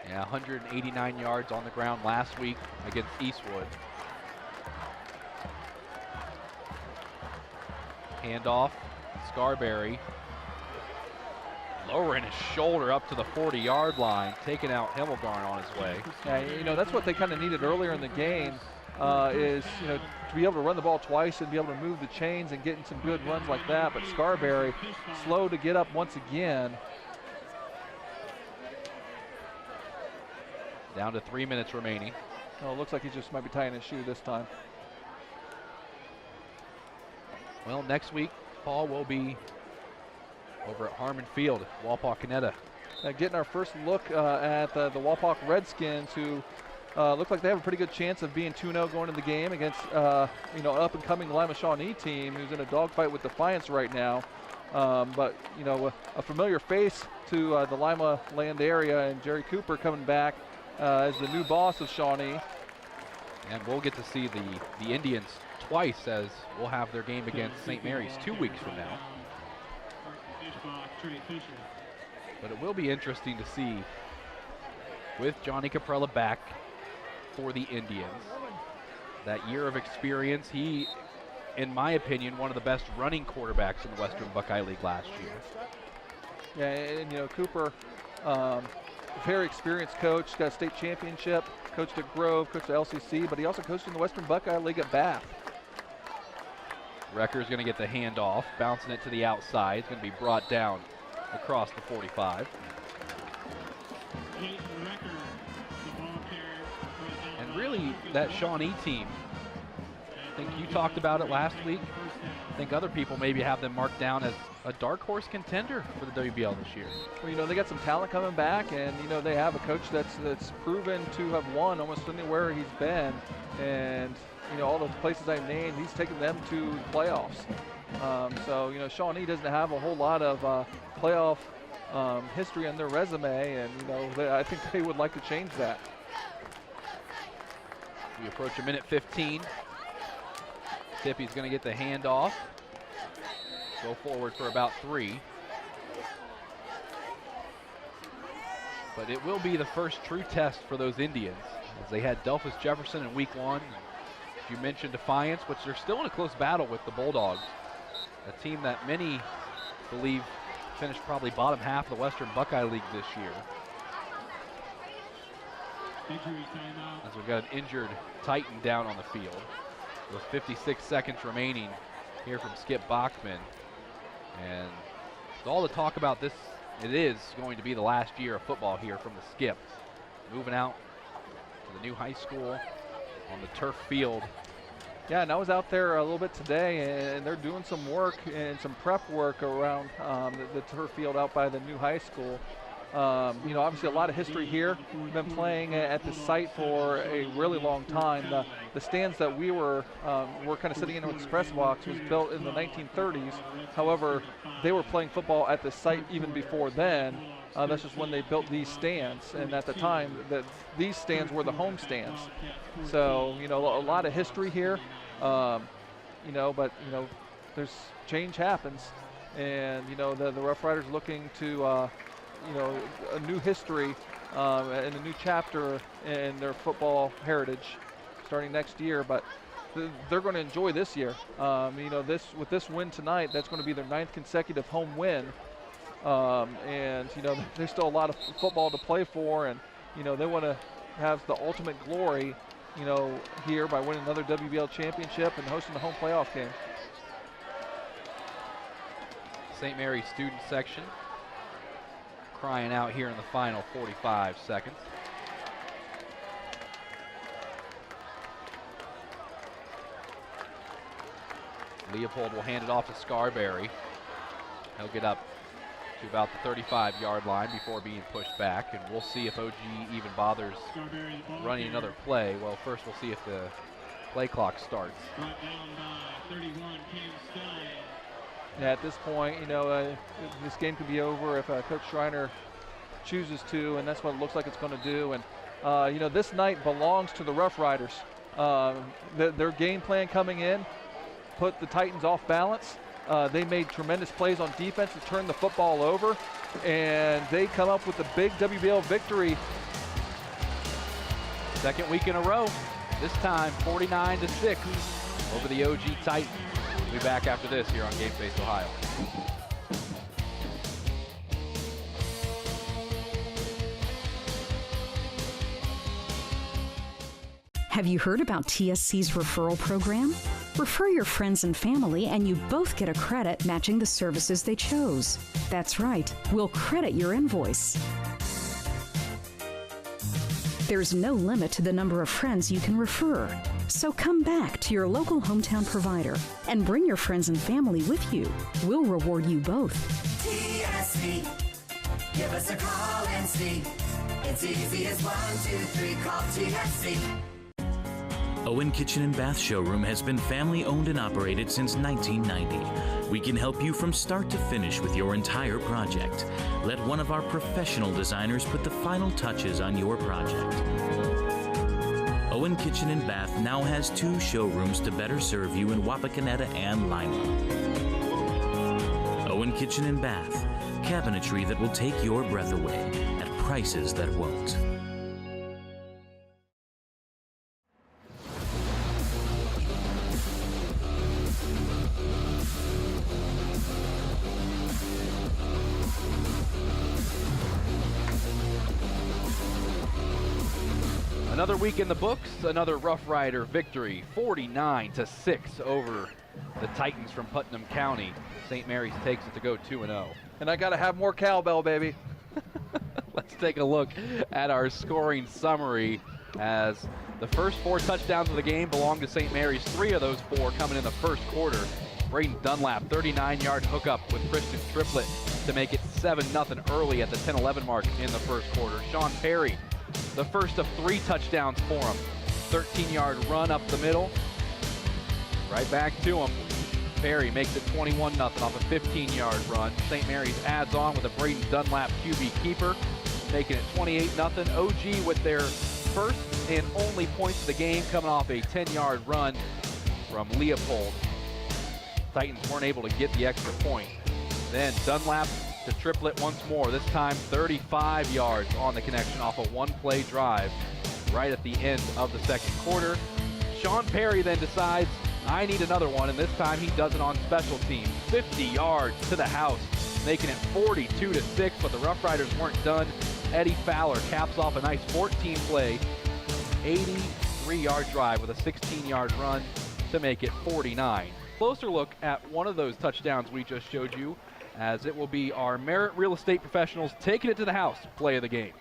Yeah, 189 yards on the ground last week against Eastwood. Handoff, Scarberry. Lowering his shoulder up to the 40-yard line, taking out Himmelgarn on his way. Yeah, that's what they kind of needed earlier in the game is, to be able to run the ball twice and be able to move the chains and getting some good runs like that. But Scarberry, slow to get up once again. Down to 3 minutes remaining. Oh, it looks like he just might be tying his shoe this time. Well, next week, Paul will be over at Harmon Field, Wapakoneta. Getting our first look at the Wapak Redskins, who look like they have a pretty good chance of being 2-0 going into the game against, up-and-coming Lima Shawnee team, who's in a dogfight with Defiance right now. But a familiar face to the Lima land area, and Jerry Cooper coming back as the new boss of Shawnee. And we'll get to see the Indians twice, as we'll have their game against St. Mary's 2 weeks from now. But it will be interesting to see, with Johnny Caprella back for the Indians. That year of experience, he, in my opinion, one of the best running quarterbacks in the Western Buckeye League last year. Yeah, and you know, Cooper, very experienced coach, got a state championship, coached at Grove, coached at LCC, but he also coached in the Western Buckeye League at Bath. Recker's going to get the handoff, bouncing it to the outside. It's going to be brought down across the 45. And really, that Shawnee team, I think you talked about it last week. I think other people maybe have them marked down as a dark horse contender for the WBL this year. Well, you know, they got some talent coming back, and you know, they have a coach that's proven to have won almost anywhere he's been, and you know, all the places I named, he's taken them to playoffs. So you know, Shawnee doesn't have a whole lot of playoff history on their resume, and you know, I think they would like to change that. We approach a minute 15. Tippy's going to get the handoff. Go forward for about 3. But it will be the first true test for those Indians, as they had Delphus Jefferson in week 1. You mentioned Defiance, which they're still in a close battle with the Bulldogs, a team that many believe finished probably bottom half of the Western Buckeye League this year. As we've got an injured Titan down on the field with 56 seconds remaining here from Skip Bachman. And with all the talk about this, it is going to be the last year of football here from the Skip. Moving out to the new high school on the turf field. Yeah, and I was out there a little bit today, and they're doing some work and some prep work around the turf field out by the new high school. You know, obviously a lot of history here. We've been playing at the site for a really long time. The stands that we were kind of sitting in with the press box was built in the 1930s. However, they were playing football at the site even before then. That's just when they built these stands, and at the time these stands were the home stands. So you know, a lot of history here. You know, but you know, there's change happens, and you know, the Roughriders looking to you know, a new history and a new chapter in their football heritage starting next year, but they're going to enjoy this year. You know, with this win tonight, that's going to be their 9th consecutive home win, and you know, there's still a lot of football to play for, and you know, they want to have the ultimate glory, you know, here by winning another WBL championship and hosting the home playoff game. St. Mary's student section crying out here in the final 45 seconds. Leopold will hand it off to Scarberry. He'll get up to about the 35-yard line before being pushed back, and we'll see if OG even bothers running another play. Well, first we'll see if the play clock starts. Yeah, at this point, you know, this game could be over if Coach Schreiner chooses to, and that's what it looks like it's going to do. And, you know, this night belongs to the Roughriders. Their game plan coming in put the Titans off balance. They made tremendous plays on defense to turn the football over, and they come up with a big WBL victory. Second week in a row, this time 49-6 over the OG Titans. We'll be back after this here on Game Face Ohio. Have you heard about TSC's referral program? Refer your friends and family, and you both get a credit matching the services they chose. That's right, we'll credit your invoice. There's no limit to the number of friends you can refer. So come back to your local hometown provider and bring your friends and family with you. We'll reward you both. TSC, give us a call and see. It's easy as 1, 2, 3, call TSC. Owen Kitchen and Bath Showroom has been family owned and operated since 1990. We can help you from start to finish with your entire project. Let one of our professional designers put the final touches on your project. Owen Kitchen and Bath now has 2 showrooms to better serve you in Wapakoneta and Lima. Owen Kitchen and Bath, cabinetry that will take your breath away at prices that won't. Another week in the books, another Rough Rider victory, 49-6 over the Titans from Putnam County. St. Mary's takes it to go 2-0. And I got to have more cowbell, baby. Let's take a look at our scoring summary as the first 4 touchdowns of the game belong to St. Mary's. 3 of those 4 coming in the first quarter. Braden Dunlap, 39-yard hookup with Christian Triplett to make it 7-0 early at the 10-11 mark in the first quarter. Sean Perry, the first of 3 touchdowns for him. 13-yard run up the middle. Right back to him. Perry makes it 21-0 off a 15-yard run. St. Mary's adds on with a Braden Dunlap QB keeper, making it 28-0. OG with their first and only points of the game coming off a 10-yard run from Leopold. Titans weren't able to get the extra point. Then Dunlap to Triplett once more, this time 35 yards on the connection off a 1-play drive right at the end of the second quarter. Sean Perry then decides, I need another one, and this time he does it on special teams. 50 yards to the house, making it 42-6, but the Rough Riders weren't done. Eddie Fowler caps off a nice 14-play, 83-yard drive with a 16-yard run to make it 49. Closer look at one of those touchdowns we just showed you, as it will be our Merit Real Estate Professionals taking it to the house play of the game.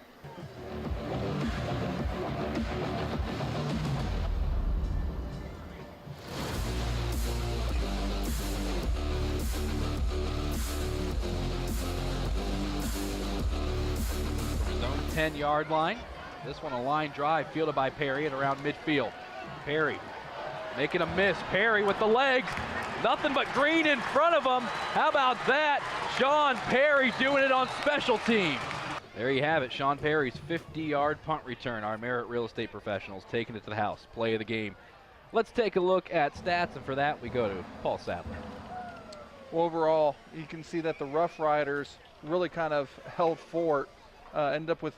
Zone 10-yard line. This one a line drive fielded by Perry at around midfield. Perry making a miss. Perry with the legs. Nothing but green in front of him. How about that? Sean Perry doing it on special teams. There you have it. Sean Perry's 50-yard punt return. Our Merit Real Estate Professionals taking it to the house. Play of the game. Let's take a look at stats, and for that we go to Paul Sadler. Well, overall, you can see that the Rough Riders really kind of held fort, ended up with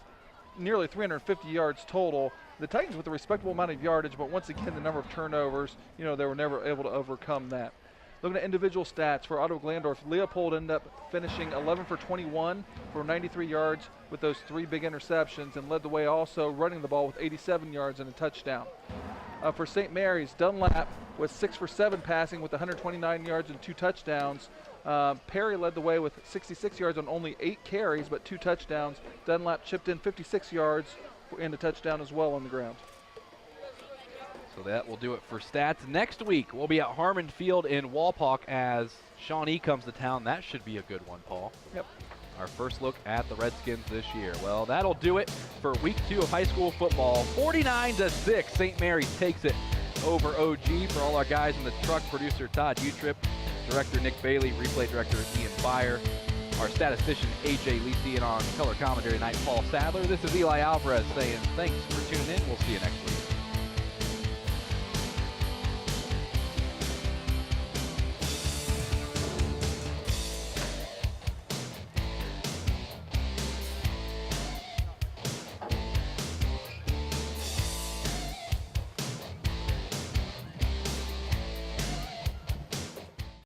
nearly 350 yards total. The Titans with a respectable amount of yardage, but once again, the number of turnovers, they were never able to overcome that. Looking at individual stats for Ottawa-Glandorf, Leopold ended up finishing 11 for 21 for 93 yards with those 3 big interceptions, and led the way also running the ball with 87 yards and a touchdown. For St. Mary's, Dunlap was 6 for 7 passing with 129 yards and 2 touchdowns. Perry led the way with 66 yards on only 8 carries, but 2 touchdowns. Dunlap chipped in 56 yards and a touchdown as well on the ground. So that will do it for stats. Next week, we'll be at Harmon Field in Walpock as Shawnee comes to town. That should be a good one, Paul. Yep. Our first look at the Redskins this year. Well, that'll do it for week 2 of high school football. 49-6, St. Mary's takes it over OG. For all our guys in the truck, producer Todd Utrip, director Nick Bailey, replay director Ian Byer, our statistician AJ Lisi, and on color commentary tonight, Paul Sadler. This is Eli Alvarez saying thanks for tuning in. We'll see you next week.